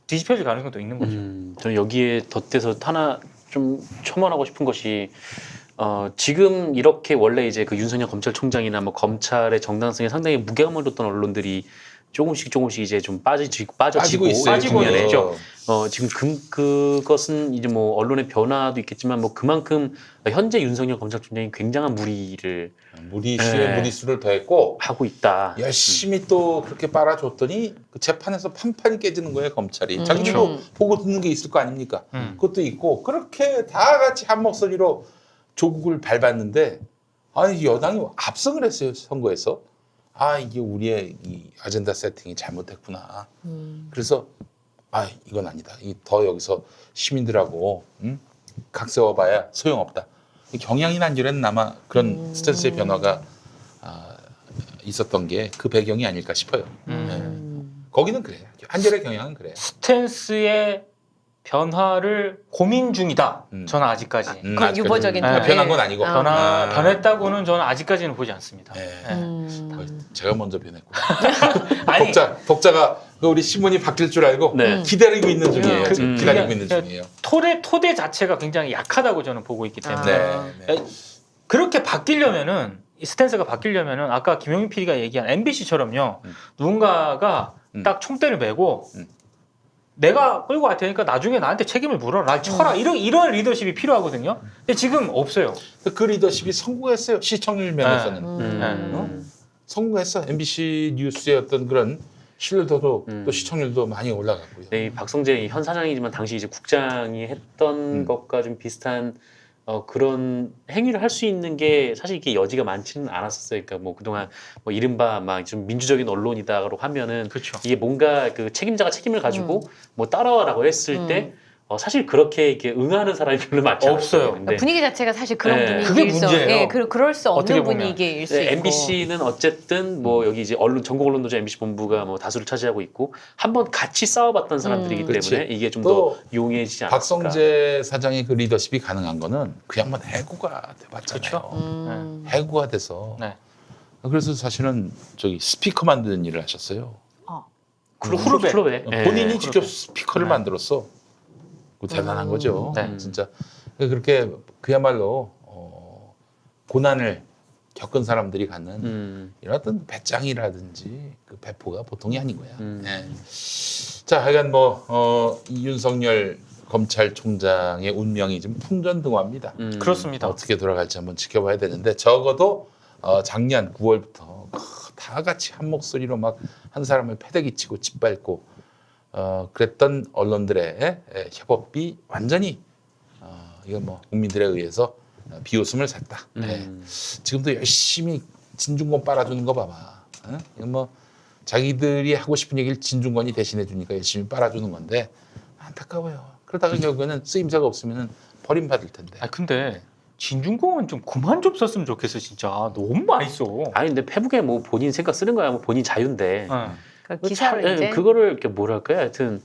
뒤집혀질 가능성도 있는 거죠. 저는 여기에 덧대서 하나 좀 첨언하고 싶은 것이 지금 이렇게 원래 이제 그 윤석열 검찰총장이나 뭐 검찰의 정당성에 상당히 무게감을 뒀던 언론들이 조금씩 이제 좀 빠지고 빠지고 국면에. 있죠. 지금 그것은 이제 뭐 언론의 변화도 있겠지만 뭐 그만큼 현재 윤석열 검찰총장이 굉장한 무리를 무리수에 무리수를 더했고 하고 있다. 열심히 또 그렇게 빨아줬더니 그 재판에서 판판이 깨지는 거예요 검찰이. 자기들도 보고 듣는 게 있을 거 아닙니까? 그것도 있고 그렇게 다 같이 한 목소리로 조국을 밟았는데 아니 여당이 압승을 했어요 선거에서. 아 이게 우리의 이 아젠다 세팅이 잘못됐구나. 그래서 아 이건 아니다. 더 여기서 시민들하고 각 세워봐야 소용없다. 경향이 난결에는 아마 그런 스탠스의 변화가 있었던 게 그 배경이 아닐까 싶어요. 거기는 그래요. 한결의 경향은 그래요. 스탠스의 변화를 고민 중이다. 저는 아직까지. 그건 아직까지 유보적인 변한 건 아니고. 변했다고는 저는 아직까지는 보지 않습니다. 제가 먼저 변했고. 아니, 독자가 우리 신문이 바뀔 줄 알고 네. 기다리고 있는 중이에요. 지금. 기다리고 그냥 있는 중이에요. 토대 자체가 굉장히 약하다고 저는 보고 있기 때문에 네. 그렇게 바뀌려면은 이 스탠스가 바뀌려면은 아까 김용민 PD가 얘기한 MBC처럼요 누군가가 딱 총대를 메고 내가 끌고 갈 테니까 나중에 나한테 책임을 물어라, 날 쳐라 이런 리더십이 필요하거든요. 근데 지금 없어요. 그 리더십이 성공했어요. 시청률 면에서는. 성공했어. MBC 뉴스의 어떤 그런 신뢰도도 또 시청률도 많이 올라갔고요. 네, 이 박성재 현 사장이지만 당시 이제 국장이 했던 것과 좀 비슷한 그런 행위를 할 수 있는 게 사실 이렇게 여지가 많지는 않았었어요. 그러니까 뭐 그동안 뭐 이른바 막 좀 민주적인 언론이다라고 하면은 그렇죠. 이게 뭔가 그 책임자가 책임을 가지고 뭐 따라와라고 했을 때 사실 그렇게 이렇게 응하는 사람이 별로 많지 없어요. 않았어요. 근데 분위기 자체가 사실 그런 네. 그게 분위기일 수, 문제예요. 예, 그럴 수 어떻게 없는 보면. 분위기일 수 있고. MBC는 어쨌든 뭐 여기 이제 전국 언론노조 MBC 본부가 뭐 다수를 차지하고 있고 한번 같이 싸워봤던 사람들이기 그렇지. 때문에 이게 좀 또 더 용이해지지 않을까. 박성재 사장의 그 리더십이 가능한 거는 그 양반 해고가 돼봤잖아요. 그렇죠. 해고가 돼서. 네. 그래서 사실은 저기 스피커 만드는 일을 하셨어요. 클럽에 본인이 직접 스피커를 만들었어. 그 대단한 거죠. 네. 진짜 그렇게 그야말로 고난을 겪은 사람들이 갖는 이런 어떤 배짱이라든지 그 배포가 보통이 아닌 거야. 네. 자, 하여간 이 윤석열 검찰총장의 운명이 좀 풍전등화입니다. 그렇습니다. 어떻게 돌아갈지 한번 지켜봐야 되는데 적어도 작년 9월부터 다 같이 한 목소리로 막 한 사람을 패대기 치고 짓밟고 그랬던 언론들의 협업이 완전히 이건 뭐 국민들에 의해서 비웃음을 샀다. 네. 지금도 열심히 진중권 빨아주는 거 봐봐. 이건 뭐 자기들이 하고 싶은 얘기를 진중권이 대신해 주니까 열심히 빨아주는 건데 안타까워요. 그러다가 결국에는 쓰임새가 없으면 버림받을 텐데. 아 근데 진중권은 좀 그만 좀 썼으면 좋겠어 진짜. 너무 많이 써. 아니 근데 페북에 뭐 본인 생각 쓰는 거야 뭐 본인 자유인데 그 기사를 이제 그거를 이렇게 뭐랄까요 하여튼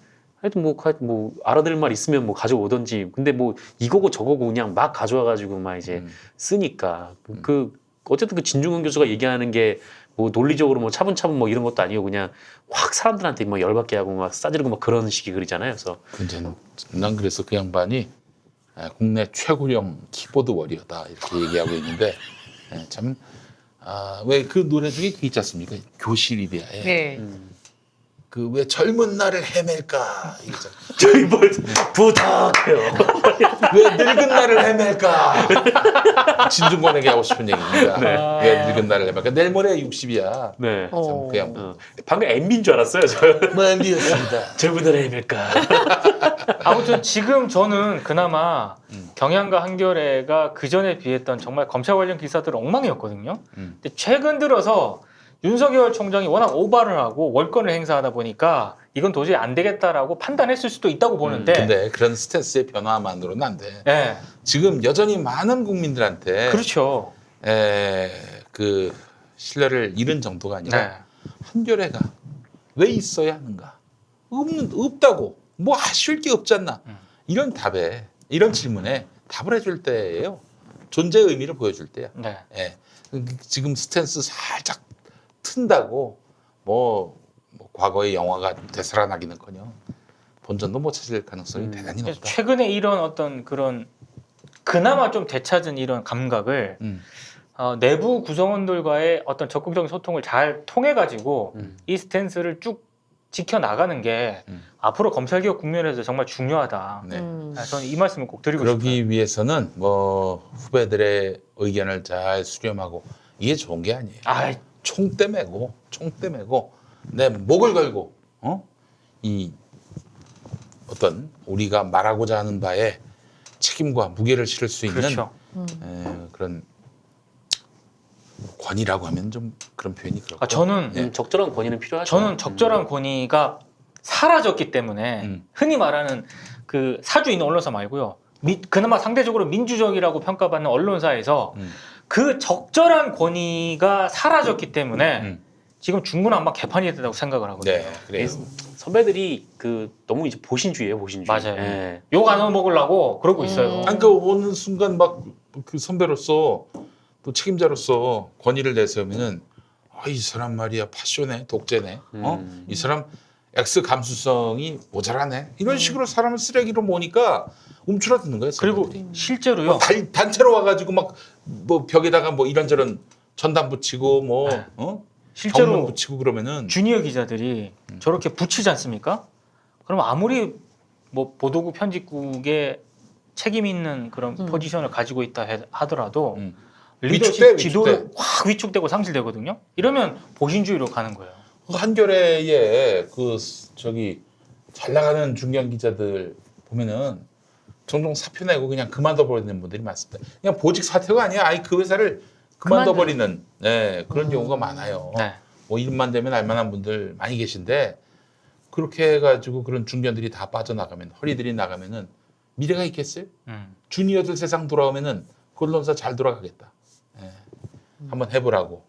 뭐 알아들 말 있으면 뭐 가져오던지 근데 뭐 이거고 저거고 그냥 막 가져와 가지고 막 이제 쓰니까 그 어쨌든 그 진중권 교수가 얘기하는 게 뭐 논리적으로 뭐 차분차분 뭐 이런 것도 아니고 그냥 확 사람들한테 뭐 열받게 하고 막 싸지르고 막 그런 식의 글이잖아요. 그래서 난 그래서 그 양반이 국내 최고령 키보드 워리어다 이렇게 얘기하고 있는데 참 왜 그 노래 중에 그 있지 않습니까? 교실이디아에 네. 그 왜 젊은 날을 헤맬까 이거잖아. 저희 뭘 부탁해요. 왜 늙은 날을 헤맬까? 진중권에게 하고 싶은 얘기입니다. 왜 늙은 날을 헤맬까? 내일 모레 60이야. 네. 참 그 양반. 방금 MB인 줄 알았어요. 저. 뭐 MB였습니다. 젊은 날에 해밀까. 아무튼 지금 저는 그나마 경향과 한겨레가 그 전에 비했던 정말 검찰 관련 기사들은 엉망이었거든요. 근데 최근 들어서 윤석열 총장이 워낙 오바를 하고 월권을 행사하다 보니까 이건 도저히 안 되겠다라고 판단했을 수도 있다고 보는데. 근데 그런 스탠스의 변화만으로는 안 돼. 네. 지금 여전히 많은 국민들한테 그렇죠. 그 신뢰를 잃은 정도가 아니라 네. 한겨레가 왜 있어야 하는가? 없다고. 뭐 아쉬울 게 없지 않나? 이런 질문에 답을 해줄 때예요. 존재의 의미를 보여줄 때야. 네. 예. 지금 스탠스 살짝 튼다고 뭐 과거의 영화가 되살아나기는커녕 본전도 못 찾을 가능성이 대단히 그래서 높다. 최근에 이런 어떤 그런 그나마 좀 되찾은 이런 감각을 내부 구성원들과의 어떤 적극적인 소통을 잘 통해 가지고 이 스탠스를 쭉 지켜 나가는 게 앞으로 검찰개혁 국면에서 정말 중요하다. 네. 저는 이 말씀을 꼭 드리고 싶어요. 그러기 위해서는 뭐 후배들의 의견을 잘 수렴하고 이게 좋은 게 아니에요. 아, 총대 메고 내 목을 걸고 이 어떤 우리가 말하고자 하는 바에 책임과 무게를 실을 수 있는 그렇죠. 그런 권위라고 하면 좀 그런 표현이 그렇고 저는 적절한 권위는 필요하죠. 저는 적절한 권위가 사라졌기 때문에 흔히 말하는 그 사주 있는 언론사 말고요. 그나마 상대적으로 민주적이라고 평가받는 언론사에서 그 적절한 권위가 사라졌기 때문에 지금 중구난방 개판이 된다고 생각을 하거든요. 네, 그래요. 선배들이 그 너무 이제 보신주의예요, 보신주의. 맞아요. 예. 욕 안 먹으려고 그러고 있어요. 아니, 그 어느 순간 막 그 선배로서 또 책임자로서 권위를 내세우면은 이 사람 말이야 파쇼네, 독재네. 이 사람 X 감수성이 모자라네. 이런 식으로 사람을 쓰레기로 모으니까 움츠러드는 거예요. 그리고 선배들이. 실제로요. 단체로 와가지고 막 뭐 벽에다가 뭐 이런저런 전단 붙이고 뭐 실제로 정문 붙이고 그러면은 주니어 기자들이 저렇게 붙이지 않습니까? 그럼 아무리 뭐 보도국 편집국에 책임 있는 그런 포지션을 가지고 있다 하더라도 리더십 위축돼, 지도를 확 위축되고 상실되거든요. 이러면 보신주의로 가는 거예요. 한겨레에 그 저기 잘 나가는 중견 기자들 보면은 종종 사표 내고 그냥 그만둬 버리는 분들이 많습니다. 그냥 보직 사퇴가 아니야. 아예 그 회사를 그만둬 버리는 그런 경우가 많아요. 네. 뭐 일만 되면 알만한 분들 많이 계신데 그렇게 해가지고 그런 중견들이 다 빠져나가면 허리들이 나가면은 미래가 있겠어요? 주니어들 세상 돌아오면은 그 언론사 잘 돌아가겠다. 한번 해보라고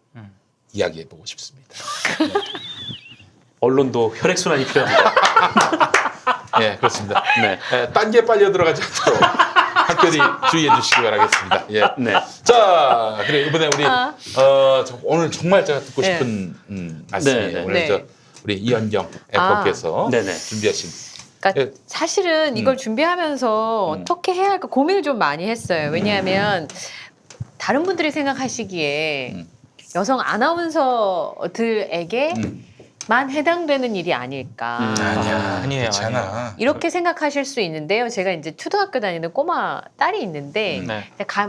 이야기해보고 싶습니다. 언론도 혈액순환이 필요합니다. 예, 그렇습니다. 네. 딴게 빨려 들어가지 않도록 한결이 주의해 주시기 바라겠습니다. 예. 네. 자, 그래 이번에 우리 오늘 정말 제가 듣고 싶은 말씀이에요. 네, 네. 오늘 네. 우리 이현경 앵커께서 네네. 준비하신. 그러니까 예. 사실은 이걸 준비하면서 어떻게 해야 할까 고민을 좀 많이 했어요. 왜냐하면 다른 분들이 생각하시기에 여성 아나운서들에게 만 해당되는 일이 아닐까. 아니야, 아니에요, 그렇잖아. 이렇게 생각하실 수 있는데요. 제가 이제 초등학교 다니는 꼬마 딸이 있는데 네.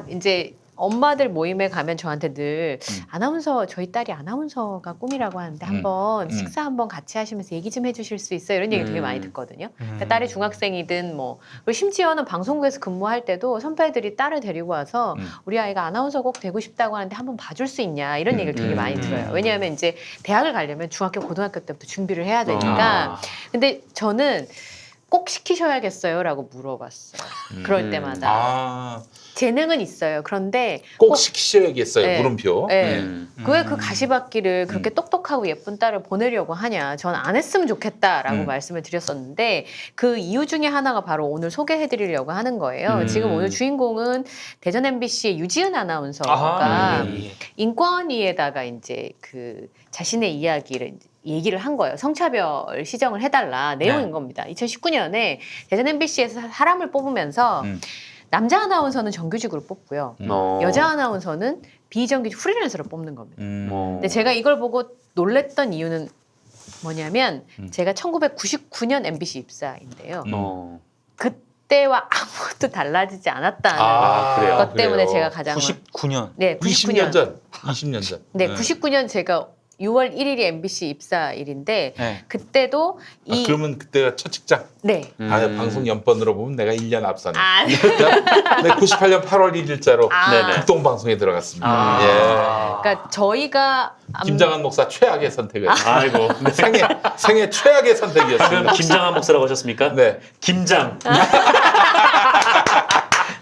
이제 엄마들 모임에 가면 저한테 늘 아나운서 저희 딸이 아나운서가 꿈이라고 하는데 한번 식사 한번 같이 하시면서 얘기 좀 해주실 수 있어요? 이런 얘기 되게 많이 듣거든요. 그러니까 딸이 중학생이든 뭐 그리고 심지어는 방송국에서 근무할 때도 선배들이 딸을 데리고 와서 우리 아이가 아나운서 꼭 되고 싶다고 하는데 한번 봐줄 수 있냐 이런 얘기를 되게 많이 들어요. 왜냐하면 이제 대학을 가려면 중학교 고등학교 때부터 준비를 해야 되니까. 근데 저는 꼭 시키셔야겠어요라고 물어봤어요. 그럴 때마다. 재능은 있어요. 그런데 꼭 시키셔야겠어요. 네. 물음표. 네. 왜 그 가시밭길을 그렇게 똑똑하고 예쁜 딸을 보내려고 하냐. 전 안 했으면 좋겠다라고 말씀을 드렸었는데 그 이유 중에 하나가 바로 오늘 소개해드리려고 하는 거예요. 지금 오늘 주인공은 대전 MBC의 유지은 아나운서가 인권위에다가 이제 그 자신의 이야기를 얘기를 한 거예요. 성차별 시정을 해달라 내용인 겁니다. 2019년에 대전 MBC에서 사람을 뽑으면서 남자 아나운서는 정규직으로 뽑고요. 여자 아나운서는 비정규직 프리랜서로 뽑는 겁니다. 근데 제가 이걸 보고 놀랬던 이유는 뭐냐면 제가 1999년 MBC 입사인데요. 그때와 아무것도 달라지지 않았다는 그래요? 것 때문에 그래요? 제가 가장 99년. 네, 20년 전. 20년 전. 네, 99년 제가 6월 1일이 MBC 입사일인데 네. 그때도 그러면 그때가 첫 직장. 네. 방송 연번으로 보면 내가 1년 앞서네. 아, 네, 98년 8월 1일자로 아. 극동방송에 들어갔습니다. 그러니까 저희가 김장한 목사 최악의 선택이었어요. 아이고. 생애 최악의 선택이었습니다. 방금 김장한 목사라고 하셨습니까? 네. 김장.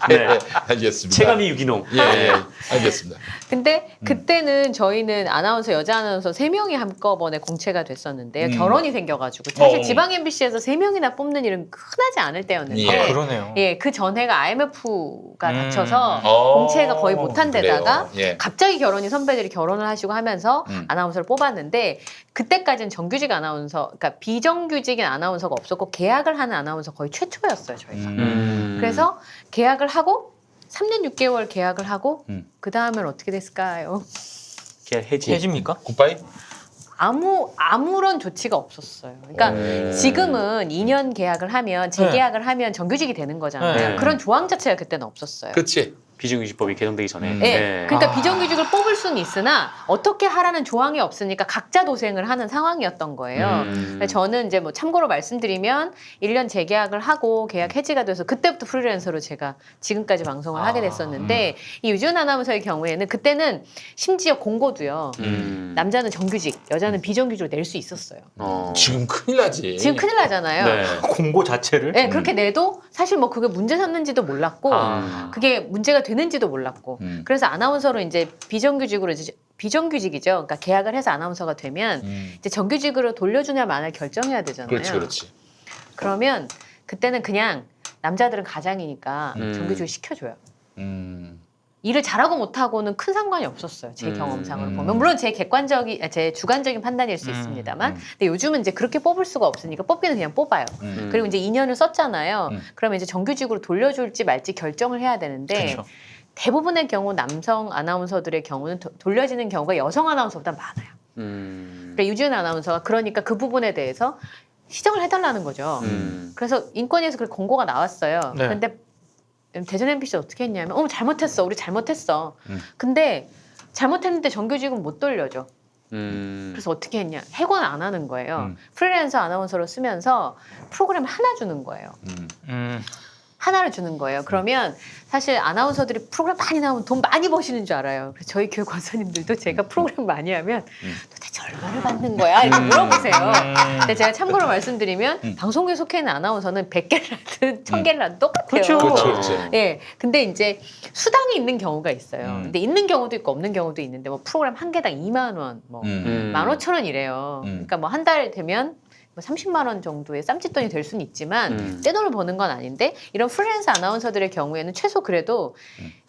네. 알겠습니다. 체감이 유기농. 예, 알겠습니다. 근데 그때는 저희는 아나운서 여자 아나운서 3명이 한꺼번에 공채가 됐었는데요. 결혼이 생겨가지고 사실 지방 MBC에서 3명이나 뽑는 일은 흔하지 않을 때였는데 예. 그러네요. 예, 그 전해가 IMF가 닥쳐서 어, 공채가 거의 못한 데다가 그래요. 예. 갑자기 선배들이 결혼을 하시고 하면서 아나운서를 뽑았는데 그때까지는 정규직 아나운서, 그러니까 비정규직인 아나운서가 없었고 계약을 하는 아나운서 거의 최초였어요, 저희가. 그래서 계약을 하고 3년 6개월 계약을 하고 그 다음엔 어떻게 됐을까요? 계약 해지. 해집니까? 굿바이? 아무런 조치가 없었어요. 그러니까 지금은 2년 계약을 하면 재계약을 하면 정규직이 되는 거잖아요. 네. 그런 조항 자체가 그때는 없었어요. 그렇지. 비정규직법이 개정되기 전에. 네. 그러니까 비정규직을 뽑을 수는 있으나 어떻게 하라는 조항이 없으니까 각자 도생을 하는 상황이었던 거예요. 그래서 저는 이제 뭐 참고로 말씀드리면 1년 재계약을 하고 계약 해지가 돼서 그때부터 프리랜서로 제가 지금까지 방송을 하게 됐었는데 이 유지은 아나운서의 경우에는 그때는 심지어 공고도요. 남자는 정규직, 여자는 비정규직으로 낼 수 있었어요. 지금 큰일 나지. 지금 큰일 나잖아요. 네. 공고 자체를? 네, 그렇게 내도 사실 뭐 그게 문제 삼는지도 몰랐고 그게 문제가 되는지도 몰랐고 그래서 아나운서로 이제 비정규직으로 이제 비정규직이죠. 그러니까 계약을 해서 아나운서가 되면 이제 정규직으로 돌려주냐 마냐 결정해야 되잖아요. 그렇지, 그렇지. 그러면 그때는 그냥 남자들은 가장이니까 정규직을 시켜줘요. 일을 잘하고 못하고는 큰 상관이 없었어요. 제 경험상으로 보면. 물론 제 주관적인 판단일 수 있습니다만. 근데 요즘은 이제 그렇게 뽑을 수가 없으니까 뽑기는 그냥 뽑아요. 그리고 이제 2년을 썼잖아요. 그러면 이제 정규직으로 돌려줄지 말지 결정을 해야 되는데 그쵸. 대부분의 경우 남성 아나운서들의 경우는 돌려지는 경우가 여성 아나운서보다 많아요. 그러니까 유지은 아나운서가 그러니까 그 부분에 대해서 시정을 해달라는 거죠. 그래서 인권위에서 그 공고가 나왔어요. 네. 근데 대전 MBC 어떻게 했냐면 잘못했어. 우리 잘못했어. 근데 잘못했는데 정규직은 못 돌려줘. 그래서 어떻게 했냐. 해고는 안 하는 거예요. 프리랜서 아나운서로 쓰면서 프로그램을 하나 주는 거예요. 하나를 주는 거예요. 그러면 사실 아나운서들이 프로그램 많이 나오면 돈 많이 버시는 줄 알아요. 그래서 저희 교육 권사님들도 제가 프로그램 많이 하면 도대체 얼마를 받는 거야? 이렇게 물어보세요. 근데 제가 참고로 말씀드리면 방송국에 속해 있는 아나운서는 100개를 하든 1000개를 하든 똑같아요. 그렇죠. 그렇지. 예. 근데 이제 수당이 있는 경우가 있어요. 근데 있는 경우도 있고 없는 경우도 있는데 뭐 프로그램 한 개당 2만 원, 뭐 15,000원 이래요. 그러니까 뭐 한 달 되면 뭐 30만 원 정도의 쌈짓돈이 될 수는 있지만 떼돈을 버는 건 아닌데 이런 프리랜서 아나운서들의 경우에는 최소 그래도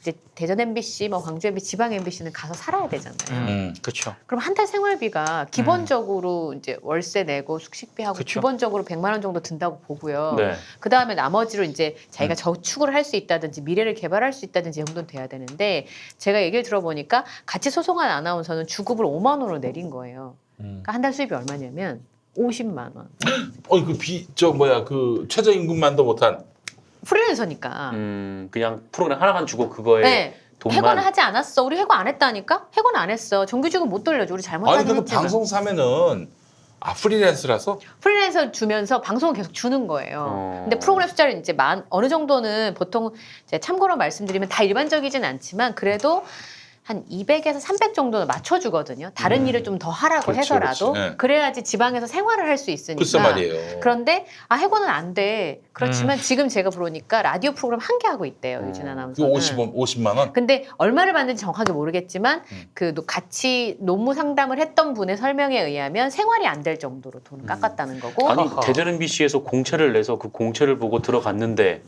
이제 대전 MBC, 뭐 광주 MBC, 지방 MBC는 가서 살아야 되잖아요. 그렇죠. 그럼 한 달 생활비가 기본적으로 이제 월세 내고 숙식비 하고 그쵸. 기본적으로 100만 원 정도 든다고 보고요. 네. 그 다음에 나머지로 이제 자기가 저축을 할 수 있다든지 미래를 개발할 수 있다든지 이 정도는 돼야 되는데 제가 얘기를 들어보니까 같이 소송한 아나운서는 주급을 5만 원으로 내린 거예요. 그러니까 한 달 수입이 얼마냐면 50만 원. 그 최저임금만도 못한. 프리랜서니까. 그냥 프로그램 하나만 주고 그거에 네. 돈만. 해고는 하지 않았어. 우리 해고 안 했다니까? 해고는 안 했어. 정규직은 못 돌려줘. 우리 아니 잘못하긴 근데 했지만. 방송 사면은 프리랜서라서 프리랜서 주면서 방송을 계속 주는 거예요. 근데 프로그램 숫자를 이제 어느 정도는 보통 제가 참고로 말씀드리면 다 일반적이진 않지만 그래도 한 200에서 300 정도는 맞춰주거든요. 다른 일을 좀 더 하라고 그렇지, 해서라도. 그렇지. 네. 그래야지 지방에서 생활을 할 수 있으니까. 글쎄 말이에요. 그런데 해고는 안 돼. 그렇지만 지금 제가 보니까 라디오 프로그램 한 개 하고 있대요. 유진 아나운서는. 50만 원? 근데 얼마를 받는지 정확하게 모르겠지만 그 같이 노무 상담을 했던 분의 설명에 의하면 생활이 안 될 정도로 돈을 깎았다는 거고. 아니 대전 MBC에서 공채를 내서 그 공채를 보고 들어갔는데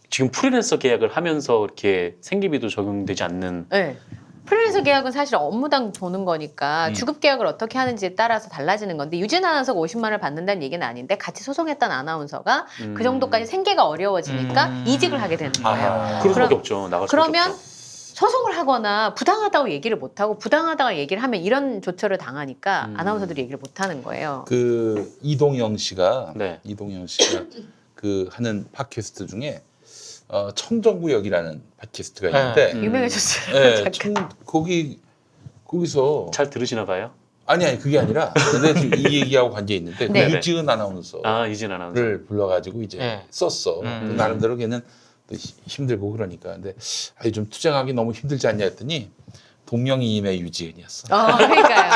지금 프리랜서 계약을 하면서 이렇게 생계비도 적용되지 않는. 네. 프리랜서 계약은 사실 업무당 보는 거니까 주급 계약을 어떻게 하는지에 따라서 달라지는 건데 유진 아나운서가 50만 원을 받는다는 얘기는 아닌데 같이 소송했던 아나운서가 그 정도까지 생계가 어려워지니까 이직을 하게 되는 거예요. 그럴 수밖에 없죠. 나갈 수밖에 그러면 없죠. 소송을 하거나 부당하다고 얘기를 못하고 부당하다고 얘기를 하면 이런 조처를 당하니까 아나운서들이 얘기를 못하는 거예요. 그 이동영 씨가 네. 그 하는 팟캐스트 중에 청정구역이라는 팟캐스트가 있는데 유명해졌어요. 네, 잠깐. 거기서 잘 들으시나 봐요? 아니 그게 아니라 근데 지금 이 얘기하고 관계 있는데 그 네. 유지은 아나운서를 이진 아나운서. 불러가지고 이제 네. 썼어. 나름대로 걔는 또 힘들고 그러니까 근데 좀 투쟁하기 너무 힘들지 않냐 했더니 동명이인의 유지은이었어. 그러니까요.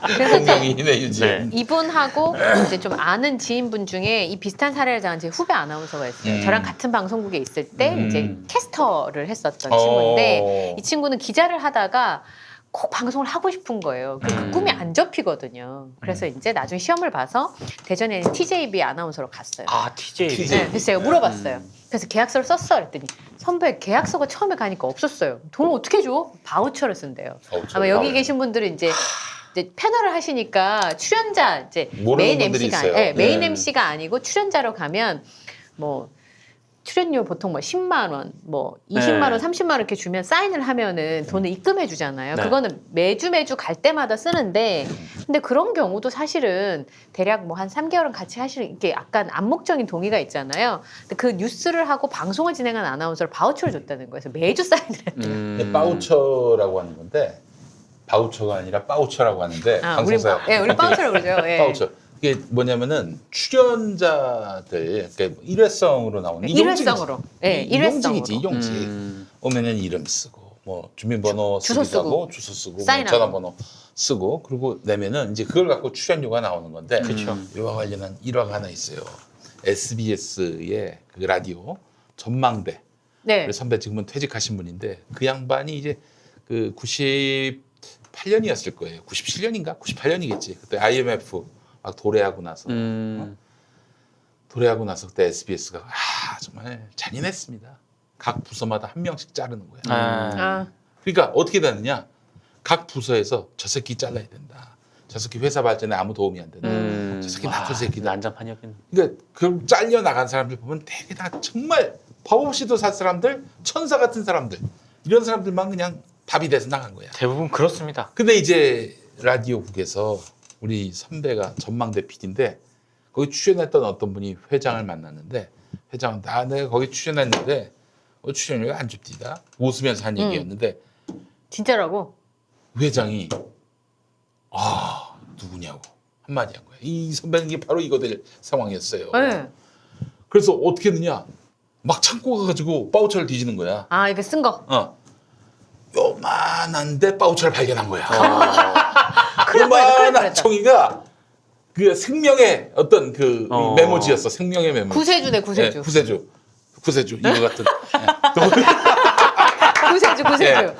그래서 이제 분명히네 유지연. 이분하고 이제 좀 아는 지인분 중에 이 비슷한 사례를 당한 제 후배 아나운서가 있어요. 저랑 같은 방송국에 있을 때 이제 캐스터를 했었던 친구인데 이 친구는 기자를 하다가 꼭 방송을 하고 싶은 거예요. 그 꿈이 안 접히거든요. 그래서 이제 나중에 시험을 봐서 대전에 있는 TJB 아나운서로 갔어요. 아 TJ. 네, 그래서 제가 물어봤어요. 그래서 계약서를 썼어 그랬더니 선배 계약서가 처음에 가니까 없었어요. 돈을 어떻게 줘? 바우처를 쓴대요. 아마 여기 계신 분들은 이제 패널을 하시니까 출연자 이제 메인 분들이 MC가 있어요. 메인 MC가 아니고 출연자로 가면 뭐 출연료 보통 뭐 10만 원, 뭐 20만 원, 30만 원 이렇게 주면 사인을 하면은 돈을 입금해 주잖아요. 네. 그거는 매주 갈 때마다 쓰는데 근데 그런 경우도 사실은 대략 뭐 한 3개월은 같이 하시는 이게 약간 암묵적인 동의가 있잖아요. 근데 그 뉴스를 하고 방송을 진행한 아나운서를 바우처를 줬다는 거예요. 그래서 매주 사인을 했대요. 바우처라고 하는 건데 바우처가 아니라 바우처라고 하는데 방송사요. 우리 바우처라고 그러죠. 예. 바우처. 이게 뭐냐면은 출연자들 그러니까 일회성으로 나오는 일회성으로. 예, 일회성으로. 이용직이지 이용직. 오면은 이름 쓰고 뭐 주민번호 주소 쓰기도 쓰고, 하고 주소 쓰고 뭐 사인하고. 전화번호 쓰고 그리고 내면은 이제 그걸 갖고 출연료가 나오는 건데 그쵸. 이와 관련한 일화가 하나 있어요. SBS의 그 라디오 전망대. 네. 선배 지금은 퇴직하신 분인데 그 양반이 이제 그 98년이었을 거예요. 97년인가? 98년이겠지. 그때 IMF 막 도래하고 나서 도래하고 나서 그때 SBS가 정말 잔인했습니다. 각 부서마다 한 명씩 자르는 거야. 아, 그러니까 어떻게 되느냐? 각 부서에서 저 새끼 잘라야 된다. 저 새끼 회사 발전에 아무 도움이 안 된다. 저 새끼 나쁜 새끼다. 난장판이었겠네. 그러니까 그 잘려 나간 사람들 보면 되게 다 정말 법 없이도 살 사람들, 천사 같은 사람들 이런 사람들만 그냥 밥이 돼서 나간 거야. 대부분 그렇습니다. 근데 이제 라디오국에서 우리 선배가 전망대 PD인데 거기 출연했던 어떤 분이 회장을 만났는데 회장은 내가 거기 출연했는데 출연료가 안 줍디다 웃으면서 한 얘기였는데 진짜라고? 회장이 누구냐고 한마디 한 거야. 이 선배는 이게 바로 이거 될 상황이었어요. 네. 그래서 어떻게 했느냐 막 창고 가가지고 바우처를 뒤지는 거야. 아, 이거 쓴 거. 요만한데 바우처를 발견한 거야. 큰일 날 뻔했다, 큰일 날 요만한 뻔했다. 종이가 그 생명의 어떤 그 메모지였어. 생명의 메모지. 구세주네, 구세주. 네, 구세주 이거 같은. 구세주. 예.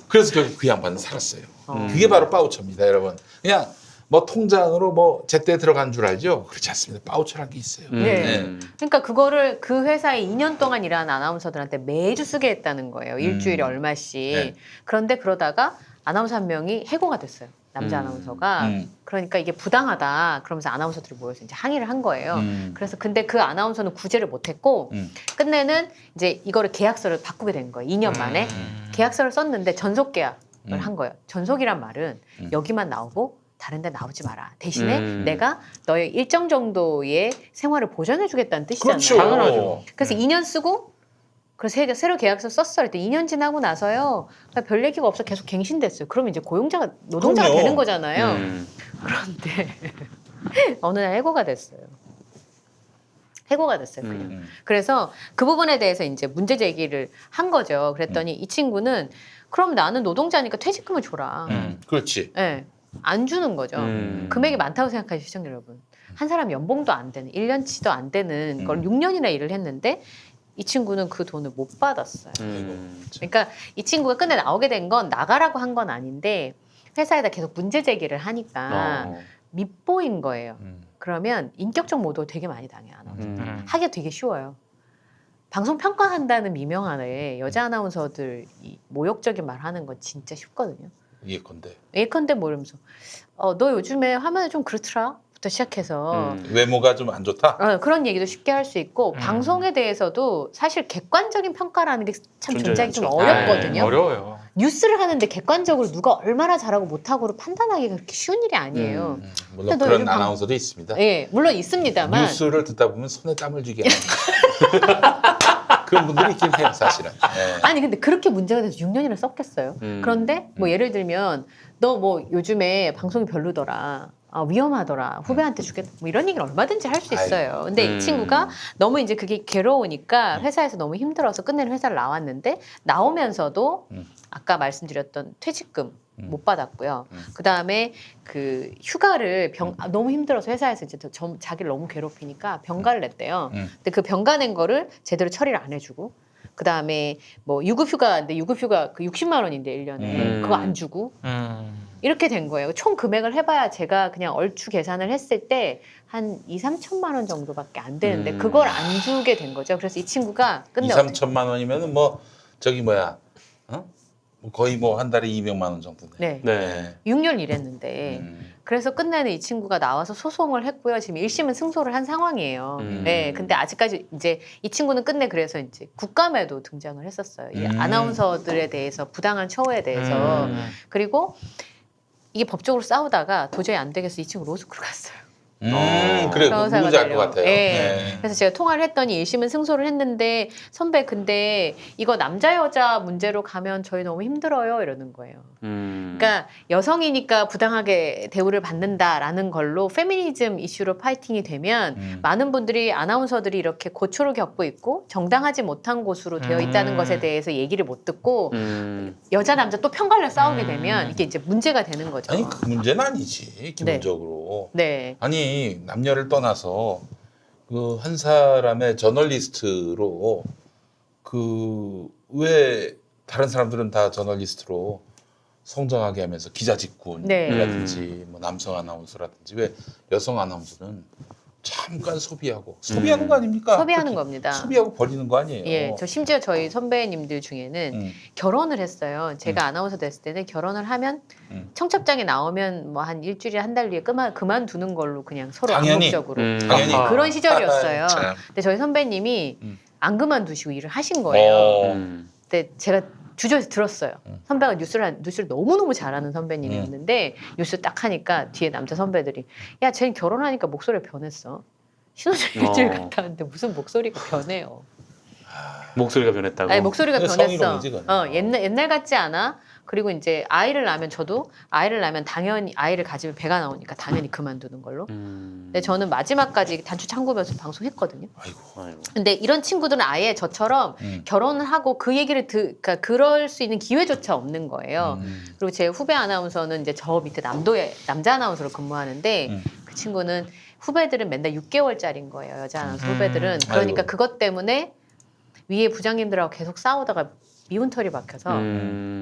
그래서 결국 그 양반은 살았어요. 그게 바로 바우처입니다, 여러분. 그냥 뭐 통장으로 뭐 제때 들어간 줄 알죠? 그렇지 않습니다. 바우처라는 게 있어요. 네. 그러니까 그거를 그 회사에 2년 동안 일하는 아나운서들한테 매주 쓰게 했다는 거예요. 일주일에 얼마씩. 네. 그런데 그러다가 아나운서 한 명이 해고가 됐어요. 남자 아나운서가. 그러니까 이게 부당하다. 그러면서 아나운서들이 모여서 이제 항의를 한 거예요. 그래서 근데 그 아나운서는 구제를 못했고 끝내는 이제 이거를 계약서를 바꾸게 된 거예요. 2년 만에. 계약서를 썼는데 전속 계약을 한 거예요. 전속이란 말은 여기만 나오고 다른 데 나오지 마라. 대신에 내가 너의 일정 정도의 생활을 보장해 주겠다는 뜻이잖아요. 그렇죠. 당연하죠. 그래서 2년 쓰고 그래서 새로 계약서 썼어. 그때 2년 지나고 나서요. 별 얘기가 없어 계속 갱신됐어요. 그러면 이제 고용자가 노동자가 그럼요. 되는 거잖아요. 그런데 어느 날 해고가 됐어요. 해고가 됐어요. 그냥. 그래서 그 부분에 대해서 이제 문제 제기를 한 거죠. 그랬더니 이 친구는 그럼 나는 노동자니까 퇴직금을 줘라. 그렇지. 네. 안 주는 거죠. 금액이 많다고 생각하시죠, 시청자 여러분. 한 사람 연봉도 안 되는, 1년치도 안 되는 걸 6년이나 일을 했는데 이 친구는 그 돈을 못 받았어요. 그러니까 이 친구가 끝내 나오게 된 건 나가라고 한 건 아닌데 회사에다 계속 문제 제기를 하니까 밉보인 거예요. 그러면 인격적 모독을 되게 많이 당해요. 아나운서. 하기가 되게 쉬워요. 방송 평가한다는 미명 아래 여자 아나운서들 이 모욕적인 말 하는 건 진짜 쉽거든요. 예컨대. 예컨대 뭐 이러면서 너 요즘에 화면이 좀 그렇더라 부터 시작해서 외모가 좀 안 좋다. 그런 얘기도 쉽게 할 수 있고 방송에 대해서도 사실 객관적인 평가라는 게 참 존재하기 좀 어렵거든요. 어려워요. 뉴스를 하는데 객관적으로 누가 얼마나 잘하고 못하고 판단하기가 그렇게 쉬운 일이 아니에요. 물론 근데 너 그런 요즘 아나운서도 있습니다. 예, 물론 있습니다만 뉴스를 듣다 보면 손에 땀을 쥐게 하는 그런 분들이 있긴 해요, 사실은. 예. 아니 근데 그렇게 문제가 돼서 6년이나 썼겠어요. 그런데 뭐 예를 들면 너 뭐 요즘에 방송이 별로더라. 위험하더라. 후배한테 주겠다. 뭐 이런 얘기를 얼마든지 할 수 있어요. 근데 음. 이 친구가 너무 이제 그게 괴로우니까 회사에서 너무 힘들어서 끝내는 회사를 나왔는데 나오면서도 아까 말씀드렸던 퇴직금 못 받았고요. 그 다음에 그 휴가를 너무 힘들어서 회사에서 이제 자기를 너무 괴롭히니까 병가를 냈대요. 근데 그 병가 낸 거를 제대로 처리를 안 해주고 그 다음에 뭐 유급휴가인데 유급휴가 그 60만 원인데 1년에 그거 안 주고 이렇게 된 거예요. 총 금액을 해봐야 제가 그냥 얼추 계산을 했을 때 한 2, 3천만 원 정도밖에 안 되는데 그걸 안 주게 된 거죠. 그래서 이 친구가 2, 3천만 원이면은 뭐 저기 뭐야, 어? 뭐 거의 뭐 한 달에 200만 원 정도네. 네. 네. 6년 일했는데 그래서 끝내는 이 친구가 나와서 소송을 했고요. 지금 1심은 승소를 한 상황이에요. 네. 근데 아직까지 이제 이 친구는 끝내 그래서 이제 국감에도 등장을 했었어요. 이 아나운서들에 대해서 부당한 처우에 대해서. 그리고 이게 법적으로 싸우다가 도저히 안 되겠어 이 친구 로스쿨 갔어요. 그래, 변호사가 누군지 알 것 되려고. 같아요. 네. 네. 그래서 제가 통화를 했더니 1심은 승소를 했는데 선배 근데 이거 남자 여자 문제로 가면 저희 너무 힘들어요 이러는 거예요. 그러니까 여성이니까 부당하게 대우를 받는다라는 걸로 페미니즘 이슈로 파이팅이 되면 많은 분들이 아나운서들이 이렇게 고초를 겪고 있고 정당하지 못한 곳으로 되어 있다는 것에 대해서 얘기를 못 듣고 여자 남자 또 편갈려 싸우게 되면 이게 이제 문제가 되는 거죠. 아니 그 문제는 아니지 기본적으로. 네. 아니 남녀를 떠나서 그 한 사람의 저널리스트로 그 왜 다른 사람들은 다 저널리스트로 성장하게 하면서 기자 직군이라든지 뭐 남성 아나운서라든지 왜 여성 아나운서는 잠깐 소비하는 거 아닙니까? 소비하는 겁니다. 소비하고 버리는 거 아니에요. 예, 저 심지어 저희 선배님들 중에는 결혼을 했어요. 제가 아나운서 됐을 때는 결혼을 하면 청첩장에 나오면 뭐 한 일주일에 한 달 뒤에 그만두는 걸로 그냥 서로 당연히. 암묵적으로 당연히. 그런 시절이었어요. 참. 근데 저희 선배님이 안 그만두시고 일을 하신 거예요. 근데 제가 주저해서 들었어요. 선배가 뉴스를 너무너무 잘하는 선배님이었는데 뉴스 딱 하니까 뒤에 남자 선배들이 야, 쟤는 결혼하니까 목소리가 변했어. 신혼여행 일주일 갔다 왔는데 무슨 목소리가 변해요. 목소리가 변했다고. 아니, 목소리가 근데 변했어. 성희롱이지, 그건. 옛날 같지 않아? 그리고 이제 아이를 낳으면 저도 아이를 낳으면 당연히 아이를 가지면 배가 나오니까 당연히 그만두는 걸로. 근데 저는 마지막까지 단추 잠그면서 방송했거든요. 아이고. 근데 이런 친구들은 아예 저처럼 결혼을 하고 그 얘기를 그러니까 그럴 수 있는 기회조차 없는 거예요. 그리고 제 후배 아나운서는 이제 저 밑에 남자 아나운서로 근무하는데 그 친구는 후배들은 맨날 6개월짜리인 거예요. 여자 아나운서 후배들은. 그러니까 아이고. 그것 때문에 위에 부장님들하고 계속 싸우다가 미운 털이 박혀서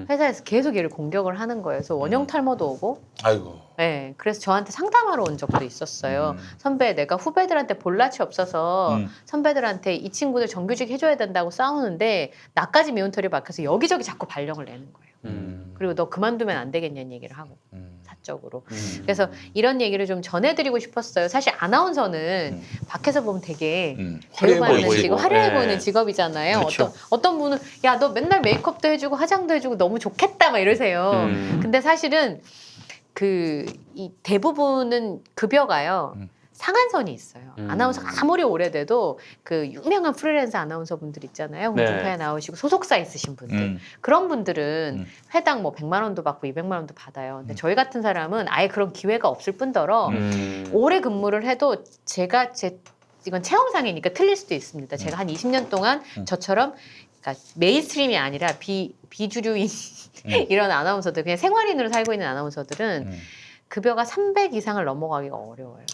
회사에서 계속 얘를 공격을 하는 거예요. 그래서 원형 탈모도 오고. 아이고. 네, 그래서 저한테 상담하러 온 적도 있었어요. 선배, 내가 후배들한테 볼낯이 없어서 선배들한테 이 친구들 정규직 해줘야 된다고 싸우는데 나까지 미운 털이 박혀서 여기저기 자꾸 발령을 내는 거예요. 그리고 너 그만두면 안 되겠냐는 얘기를 하고 사적으로. 그래서 이런 얘기를 좀 전해드리고 싶었어요. 사실 아나운서는 밖에서 보면 되게 대우받는 보이고. 직업, 화려해 네. 보이는 직업이잖아요. 그렇죠. 어떤 분은 야, 너 맨날 메이크업도 해주고 화장도 해주고 너무 좋겠다 막 이러세요. 근데 사실은 이 대부분은 급여가요. 상한선이 있어요. 아나운서가 아무리 오래돼도 그 유명한 프리랜서 아나운서 분들 있잖아요. 홍준파에 나오시고 소속사 있으신 분들. 그런 분들은 회당 뭐 100만 원도 받고 200만 원도 받아요. 근데 저희 같은 사람은 아예 그런 기회가 없을 뿐더러 오래 근무를 해도 이건 체험상이니까 틀릴 수도 있습니다. 제가 한 20년 동안 저처럼 그러니까 메인스트림이 아니라 비주류인 이런 아나운서들, 그냥 생활인으로 살고 있는 아나운서들은 급여가 300 이상을 넘어가기가 어려워요.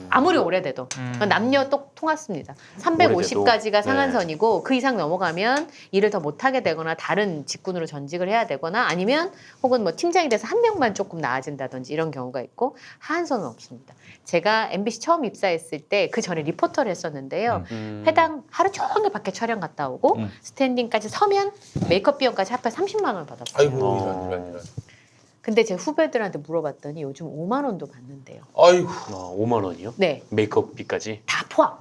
아무리 오래돼도. 그건 남녀 통합습니다. 350까지가 상한선이고 그 이상 넘어가면 일을 더 못하게 되거나 다른 직군으로 전직을 해야 되거나 아니면 혹은 뭐 팀장이 돼서 한 명만 조금 나아진다든지 이런 경우가 있고 하한선은 없습니다. 제가 MBC 처음 입사했을 때 그 전에 리포터를 했었는데요. 회당 하루 종일 밖에 촬영 갔다 오고 스탠딩까지 서면 메이크업 비용까지 합해 30만 원 받았어요. 아이고 이런. 근데 제 후배들한테 물어봤더니 요즘 5만 원도 받는데요. 아이고. 5만 원이요? 네. 메이크업비까지? 다 포함.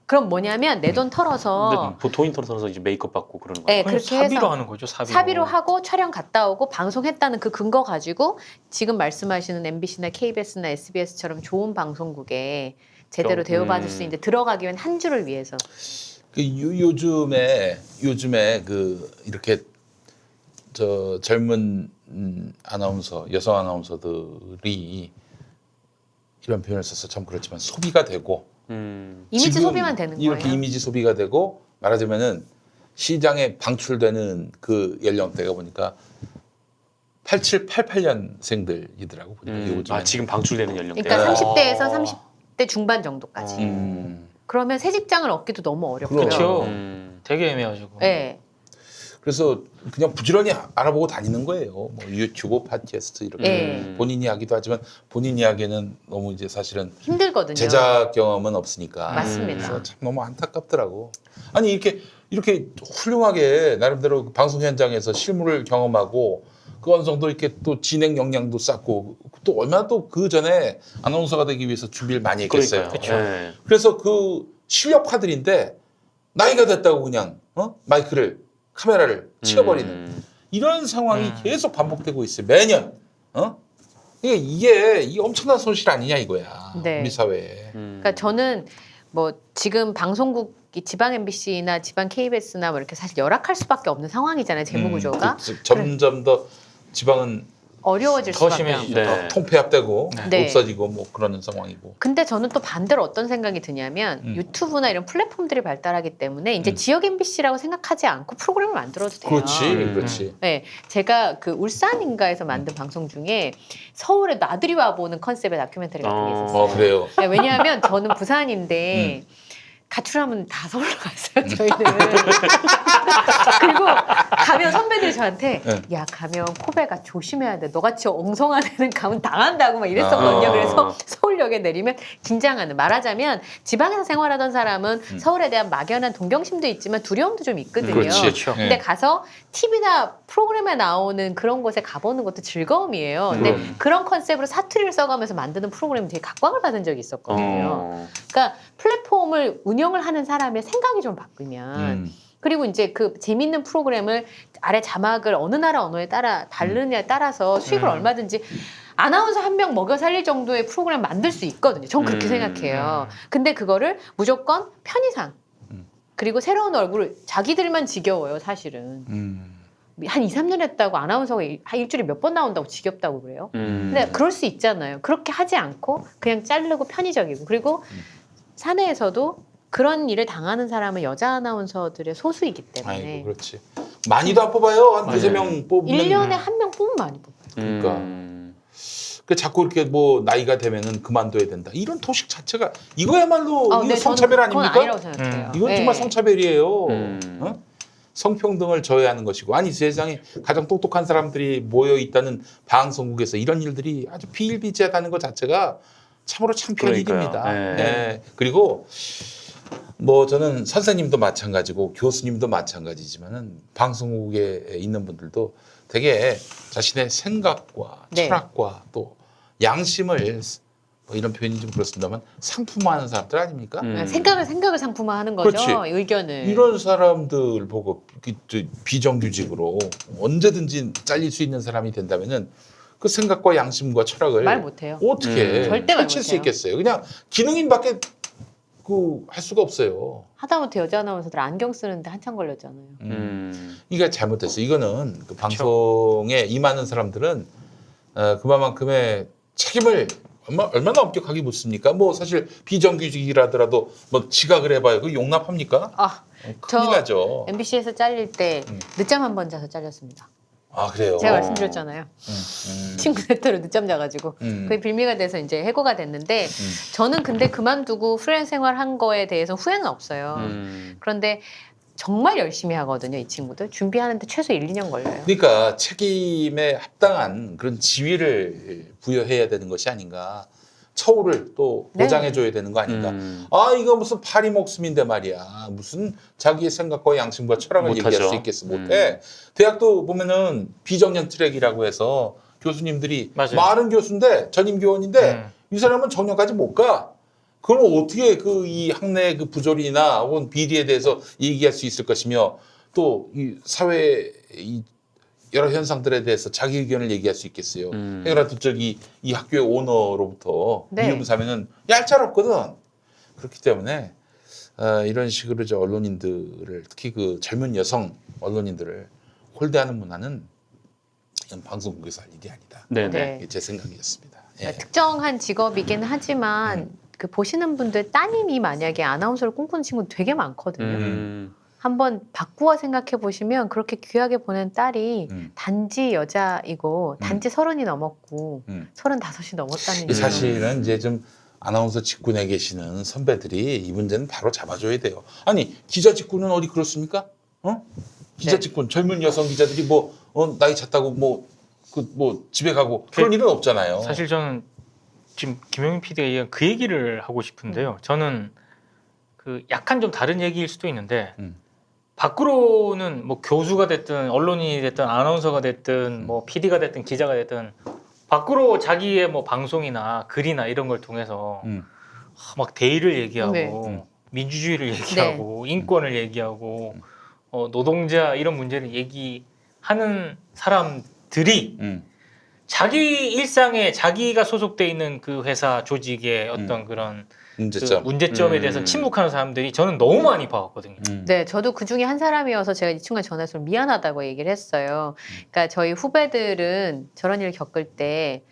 그럼 뭐냐면 내 돈 털어서 근데 돈이 털어서 이제 메이크업 받고 그러는 네, 거예요? 그렇게 사비로 해서 하는 거죠, 사비로. 사비로 하고 촬영 갔다 오고 방송했다는 그 근거 가지고 지금 말씀하시는 MBC나 KBS나 SBS처럼 좋은 방송국에 제대로 대우받을 수 있는데 들어가기 위한 한 줄을 위해서. 요즘에 그 이렇게 저 젊은 아나운서, 여성 아나운서들이 이런 표현을 써서 참 그렇지만 소비가 되고 이미지 지금 소비만 되는 이렇게 거예요. 이미지 소비가 되고 말하자면은 시장에 방출되는 그 연령대가 보니까 88년생들이더라고 보니까 요즘에. 아 지금 방출되는 연령대. 그러니까 네. 30대에서 30대 중반 정도까지. 그러면 새 직장을 얻기도 너무 어렵고요. 그렇죠. 음. 되게 애매하죠. 네. 그래서 그냥 부지런히 알아보고 다니는 거예요. 뭐 유튜브, 팟캐스트 이렇게 네. 본인이 하기도 하지만 본인이 하기에는 너무 이제 사실은 힘들거든요. 제작 경험은 없으니까. 맞습니다. 그래서 참 너무 안타깝더라고. 아니 이렇게 훌륭하게 나름대로 방송 현장에서 실무를 경험하고 그 어느 정도 이렇게 또 진행 역량도 쌓고 또 얼마나 또 그 전에 아나운서가 되기 위해서 준비를 많이 했겠어요. 그러니까요. 네. 그래서 그 실력파들인데 나이가 됐다고 그냥 마이크를 카메라를 치워버리는 이런 상황이 계속 반복되고 있어요. 매년. 이게 엄청난 손실 아니냐 이거야. 네. 우리 사회에. 그러니까 저는 뭐 지금 방송국 지방 MBC나 지방 KBS나 뭐 이렇게 사실 열악할 수밖에 없는 상황이잖아요. 재무 구조가 점점 더 지방은 어려워질 더 수밖에 심해지죠. 없고. 네. 통폐합되고 네. 없어지고 뭐 그러는 상황이고. 근데 저는 또 반대로 어떤 생각이 드냐면 유튜브나 이런 플랫폼들이 발달하기 때문에 이제 지역 MBC라고 생각하지 않고 프로그램을 만들어도 돼요. 그렇지, 그렇지. 네, 제가 그 울산인가에서 만든 방송 중에 서울에 나들이 와보는 컨셉의 다큐멘터리 같은 게 있었어요. 그래요. 네, 왜냐하면 저는 부산인데 가출하면 다 서울로 갔어요, 저희는. 그리고 가면 선배들이 저한테 네. 야 가면 코베가 조심해야 돼. 너같이 엉성한 애는 가면 당한다고 막 이랬었거든요. 아. 그래서 서울역에 내리면 긴장하는. 말하자면 지방에서 생활하던 사람은 서울에 대한 막연한 동경심도 있지만 두려움도 좀 있거든요. 그렇지. 그렇죠. 네. 근데 가서 TV나 프로그램에 나오는 그런 곳에 가보는 것도 즐거움이에요. 근데 그런 컨셉으로 사투리를 써가면서 만드는 프로그램이 되게 각광을 받은 적이 있었거든요. 그러니까 플랫폼을 운영을 하는 사람의 생각이 좀 바뀌면 그리고 이제 그 재밌는 프로그램을 아래 자막을 어느 나라 언어에 따라 다르냐에 따라서 수익을 얼마든지 아나운서 한 명 먹여 살릴 정도의 프로그램 만들 수 있거든요. 전 그렇게 생각해요. 근데 그거를 무조건 편의상 그리고 새로운 얼굴을 자기들만 지겨워요, 사실은. 한 2, 3년 했다고 아나운서가 한 일주일에 몇 번 나온다고 지겹다고 그래요? 근데 그럴 수 있잖아요. 그렇게 하지 않고 그냥 자르고 편의적이고. 그리고 사내에서도 그런 일을 당하는 사람은 여자 아나운서들의 소수이기 때문에 아이고 그렇지. 많이도 안 뽑아요. 한 두세 명 뽑으면. 1년에 한 명 뽑으면 많이 뽑아요. 그러니까. 그 자꾸 이렇게 뭐 나이가 되면은 그만둬야 된다. 이런 도식 자체가 이거야말로 이거 네, 성차별 저는 그건 아닙니까? 아니라고 생각해요. 이건 네. 정말 성차별이에요. 성평등을 저해하는 것이고 아니 세상에 가장 똑똑한 사람들이 모여 있다는 방송국에서 이런 일들이 아주 비일비재하다는 것 자체가 참으로 창피한 그러니까요. 일입니다. 네. 네. 그리고 뭐 저는 선생님도 마찬가지고 교수님도 마찬가지지만은 방송국에 있는 분들도 되게 자신의 생각과 네. 철학과 또 양심을 뭐 이런 표현이 좀 그렇습니다만 상품화하는 사람들 아닙니까? 생각을 상품화하는 거죠. 그렇지. 의견을. 이런 사람들 보고 비정규직으로 언제든지 잘릴 수 있는 사람이 된다면은 그 생각과 양심과 철학을 말 못해요. 어떻게 절대 말 펼칠 수 못해요. 있겠어요? 그냥 기능인밖에 할 수가 없어요. 하다못해 여자 아나운서들 안경 쓰는데 한참 걸렸잖아요. 이게 잘못됐어요. 이거는 그 방송에 임하는 사람들은 그만큼의 책임을 얼마나 엄격하게 묻습니까? 뭐 사실 비정규직이라더라도 뭐 지각을 해봐요. 그 용납합니까? 큰일 저 나죠. MBC에서 잘릴 때 늦잠 한 번 자서 잘렸습니다. 아 그래요. 제가 말씀드렸잖아요. 친구 네트로 늦잠 자가지고 그게 빌미가 돼서 이제 해고가 됐는데 저는 근데 그만두고 프리랜서 생활한 거에 대해서 후회는 없어요. 그런데 정말 열심히 하거든요, 이 친구들. 준비하는데 최소 1, 2년 걸려요. 그러니까 책임에 합당한 그런 지위를 부여해야 되는 것이 아닌가. 처우를 또 네. 보장해줘야 되는 거 아닌가. 아 이거 무슨 파리 목숨인데 말이야. 무슨 자기의 생각과 양심과 철학을 못하죠. 얘기할 수 있겠어. 못해. 대학도 보면은 비정년 트랙이라고 해서 교수님들이 맞아요. 많은 교수인데 전임 교원인데 이 사람은 정년까지 못 가. 그럼 어떻게 그 이 학내 그 부조리나 혹은 비리에 대해서 얘기할 수 있을 것이며 또 이 사회 이 여러 현상들에 대해서 자기 의견을 얘기할 수 있겠어요. 해결한 저기 이 학교의 오너로부터 네. 미흡을 사면은 얄짤없거든. 그렇기 때문에 이런 식으로 저 언론인들을 특히 그 젊은 여성 언론인들을 홀대하는 문화는 이건 방송국에서 할 일이 아니다. 네네. 네. 이게 제 생각이었습니다. 그러니까 특정한 직업이긴 하지만 그 보시는 분들 따님이 만약에 아나운서를 꿈꾸는 친구 되게 많거든요. 한번 바꾸어 생각해 보시면 그렇게 귀하게 보낸 딸이 단지 여자이고 단지 30이 넘었고 35이 넘었다는 이 사실은 이제 좀 아나운서 직군에 계시는 선배들이 이 문제는 바로 잡아줘야 돼요. 아니 기자 직군은 어디 그렇습니까? 기자 네. 직군 젊은 여성 기자들이 뭐 나이 찼다고 뭐 집에 가고 그런 일은 없잖아요. 사실 저는 지금 김용민 PD가 얘기한 그 얘기를 하고 싶은데요. 저는 그 약간 좀 다른 얘기일 수도 있는데 밖으로는 뭐 교수가 됐든 언론인이 됐든 아나운서가 됐든 뭐 PD가 됐든 기자가 됐든 밖으로 자기의 뭐 방송이나 글이나 이런 걸 통해서 막 대의를 얘기하고 네. 민주주의를 얘기하고 인권을 얘기하고 노동자 이런 문제를 얘기하는 사람들이 자기 일상에 자기가 소속돼 있는 그 회사 조직의 어떤 그런 문제점. 그 문제점에 대해서 침묵하는 사람들이 저는 너무 많이 봐왔거든요. 네, 저도 그 중에 한 사람이어서 제가 이 친구한테 전화해서 미안하다고 얘기를 했어요. 그러니까 저희 후배들은 저런 일을 겪을 때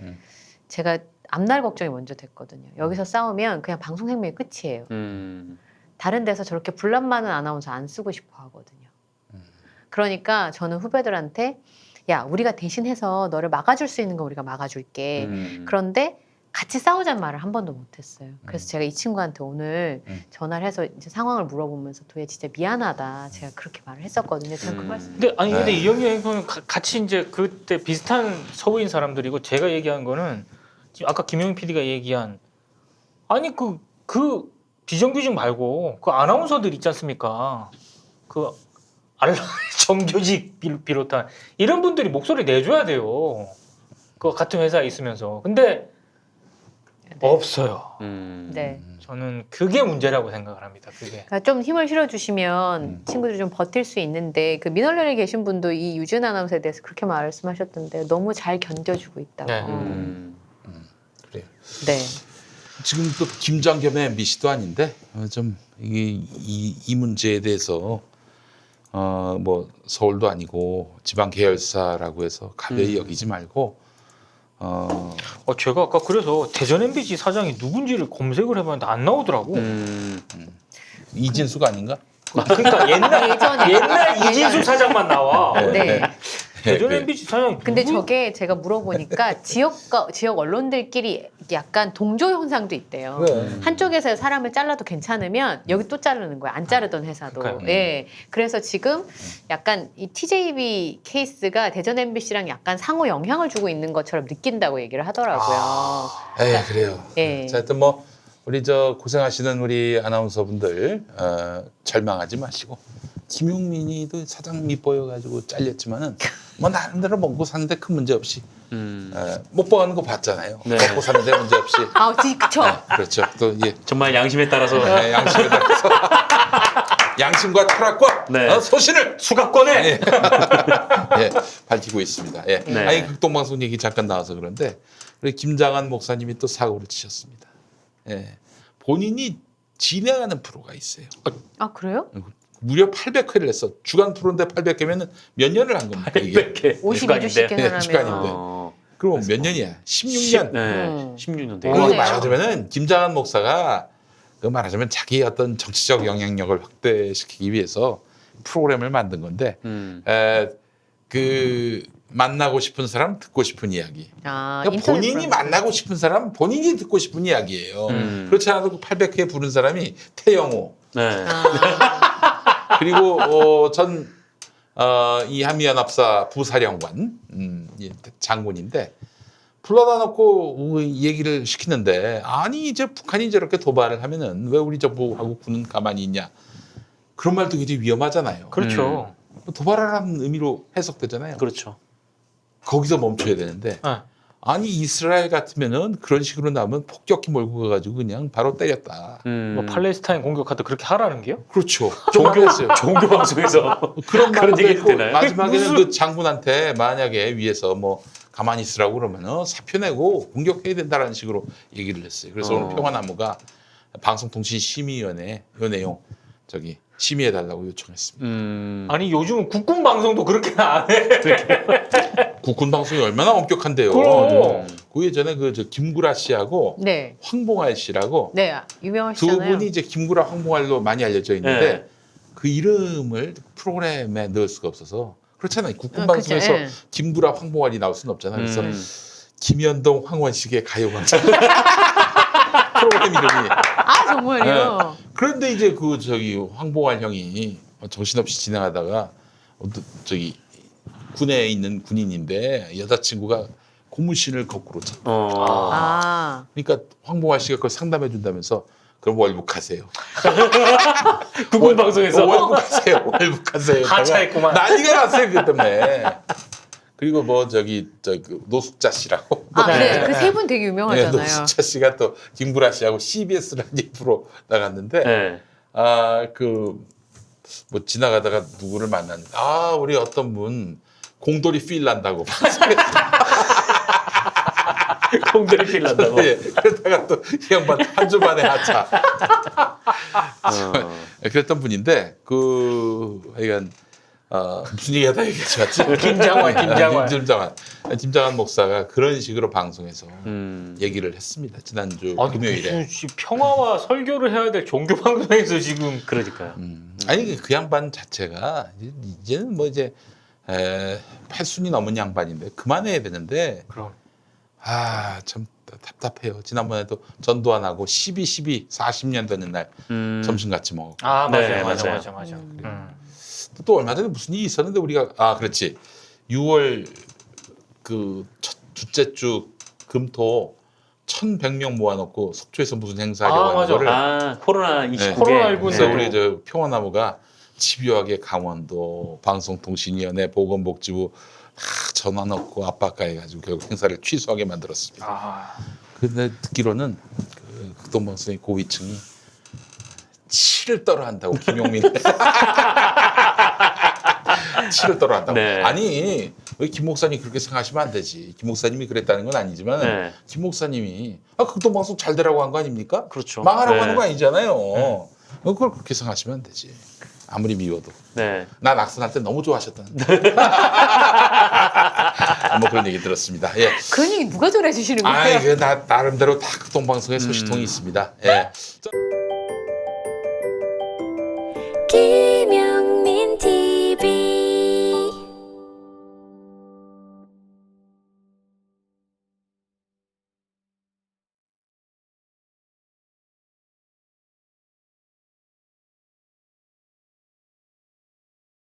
제가 앞날 걱정이 먼저 됐거든요. 여기서 싸우면 그냥 방송 생명이 끝이에요. 다른 데서 저렇게 분란 많은 아나운서 안 쓰고 싶어 하거든요. 그러니까 저는 후배들한테 야, 우리가 대신해서 너를 막아줄 수 있는 거 우리가 막아줄게. 그런데 같이 싸우자는 말을 한 번도 못했어요. 그래서 제가 이 친구한테 오늘 전화를 해서 이제 상황을 물어보면서 도예 진짜 미안하다. 제가 그렇게 말을 했었거든요. 저는 그 말씀. 근데 이영희 형은 같이 이제 그때 비슷한 서구인 사람들이고 제가 얘기한 거는 지금 아까 김용민 PD가 얘기한 아니 그 비정규직 말고 그 아나운서들 있지 않습니까? 그 정규직 비롯한 이런 분들이 목소리 내줘야 돼요. 그 같은 회사에 있으면서. 근데 없어요. 네. 저는 그게 문제라고 생각을 합니다. 그게. 그러니까 좀 힘을 실어주시면 친구들이 좀 버틸 수 있는데 그 민원련에 계신 분도 이 유진 아나운서에 대해서 그렇게 말씀하셨던데 너무 잘 견뎌주고 있다고. 네. 그래요. 네. 지금 또 김장겸의 미시도 아닌데 좀 이 문제에 대해서 뭐 서울도 아니고 지방 계열사라고 해서 가벼이 여기지 말고 제가 아까 그래서 대전 MBC 사장이 누군지를 검색을 해봤는데 안 나오더라고. 이진수가 아닌가? 그러니까 옛날 이진수 사장만 나와. 네. 대전 네. MBC 사장이 근데 누구? 저게 제가 물어보니까 지역 언론들끼리 약간 동조 현상도 있대요. 그래. 한쪽에서 사람을 잘라도 괜찮으면 여기 또 자르는 거야. 안 자르던 회사도. 그러니까요. 예. 그래서 지금 약간 이 TJB 케이스가 대전 MBC랑 약간 상호 영향을 주고 있는 것처럼 느낀다고 얘기를 하더라고요. 그래요. 예. 자, 하여튼 뭐 우리 저 고생하시는 우리 아나운서분들 절망하지 마시고 김용민이도 사장 밑보여가지고 잘렸지만은 뭐 나름대로 먹고 사는데 큰 문제 없이 못 봐가는 거 봤잖아요. 네. 먹고 사는데 문제 없이. 그쵸. 그렇죠. 또 이게 정말 양심에 따라서 양심에 따라서 양심과 철학과 네. 소신을 수갑권에 밝히고 있습니다. 예. 네. 아니 극동방송 얘기 잠깐 나와서 그런데 우리 김장한 목사님이 또 사고를 치셨습니다. 예. 본인이 진행하는 프로가 있어요. 아, 그래요? 무려 800회를 했어. 주간 프로인데 800회면은 몇 년을 한 겁니까 이게? 100개 52주씩 네, 계산하면. 주간인데. 그럼 몇 년이야? 16년. 네, 16년 돼. 그러네요. 말하자면은 김장한 목사가 그 말하자면 자기 어떤 정치적 영향력을 확대시키기 위해서 프로그램을 만든 건데 그 만나고 싶은 사람 듣고 싶은 이야기. 그러니까 인터넷 본인이 프로그램. 만나고 싶은 사람 본인이 듣고 싶은 이야기예요. 그렇지 않아도 800회 부른 사람이 태영호 네. 그리고 이 한미연합사 부사령관 장군인데 불러다 놓고 얘기를 시키는데 아니 이제 북한이 저렇게 도발을 하면은 왜 우리 정부하고 군은 가만히 있냐 그런 말도 굉장히 위험하잖아요. 그렇죠. 도발하라는 의미로 해석되잖아요. 그렇죠. 거기서 멈춰야 되는데 네. 아니 이스라엘 같으면은 그런 식으로 나오면 폭격기 몰고 가가지고 그냥 바로 때렸다. 뭐 팔레스타인 공격할 때 그렇게 하라는 게요? 그렇죠. 종교 방송에서 그런 그런 말도 얘기 있고 되나요? 마지막에는 그 장군한테 만약에 위에서 뭐 가만히 있으라고 그러면 사표 내고 공격해야 된다라는 식으로 얘기를 했어요. 그래서 오늘 평화나무가 방송통신심의위원회 요 내용 심의해달라고 요청했습니다. 아니 요즘은 국군 방송도 그렇게 안 해. 국군 방송이 얼마나 엄격한데요. 그럼. 그 예전에 그 저 김구라 씨하고 네. 황봉알 씨라고 네, 두 유명하시잖아요. 분이 이제 김구라 황봉알로 많이 알려져 있는데 네. 그 이름을 프로그램에 넣을 수가 없어서 그렇잖아요. 국군 그쵸, 방송에서 예. 김구라 황봉알이 나올 수는 없잖아요. 그래서 김현동 황원식의 가요광장 프로그램 이름이. 아, 정말요? 그런데 이제 그 저기 황봉알 형이 정신없이 진행하다가 저기 군에 있는 군인인데 여자친구가 고무신을 거꾸로 차. 아, 그러니까 황봉알 씨가 그걸 상담해 준다면서 그럼 월북하세요. 국군 방송에서 월북하세요. 월북하세요. 하차했구만. 난리가 났어요 그 때문에. 그리고 뭐 저기 그 노숙자 씨라고. 아, 네. 네. 그 세 분 되게 네, 유명하잖아요. 노숙자 씨가 또 김구라 씨하고 CBS 라디오 프로 나갔는데 네. 뭐 지나가다가 누구를 만났는데 우리 어떤 분 공돌이 필 난다고. 공들이 필 난다고. 예, 그러다가 또 이 양반 한 주 만에 하차. 그랬던 분인데 하여간 무슨 얘기하다 얘기하지 맞지? 김장환 목사가 그런 식으로 방송에서 얘기를 했습니다. 지난주 아니, 금요일에. 무슨 평화와 설교를 해야 될 종교 방송에서 지금 그러니까요. 아니 그 양반 자체가 이제는 뭐 이제 80이 넘은 양반인데 그만해야 되는데 그럼 참 답답해요. 지난번에도 전도 안 하고 40년 되는 날 점심 같이 먹었고 아 네, 맞아. 맞아요. 또 얼마 전에 무슨 일이 있었는데 우리가 그렇지 6월 그 둘째 주 금토 1,100명 모아놓고 속초에서 무슨 행사하려고 하는 맞아. 거를 코로나 네. 29개. 코로나19 그래서 네. 우리 저 평화나무가 집요하게 강원도 방송통신위원회 보건복지부 전화 넣고 압박가해가지고 결국 행사를 취소하게 만들었습니다. 근데 듣기로는 그 극동방송의 고위층이 치를 떨어한다고 김용민 치를 떨어한다고. 네. 아니 왜 김 목사님 그렇게 생각하시면 안 되지. 김 목사님이 그랬다는 건 아니지만 네. 김 목사님이 극동방송 잘 되라고 한 거 아닙니까? 그렇죠. 망하라고 네. 하는 거 아니잖아요. 그걸 그렇게 생각하시면 안 되지. 아무리 미워도. 네. 나 낙선할 때 너무 좋아하셨다는데. 뭐 그런 얘기 들었습니다. 예. 그 얘기 누가 전해주시는 거예요? 그 나름대로 다 극동방송에 소식통이 있습니다. 예. 기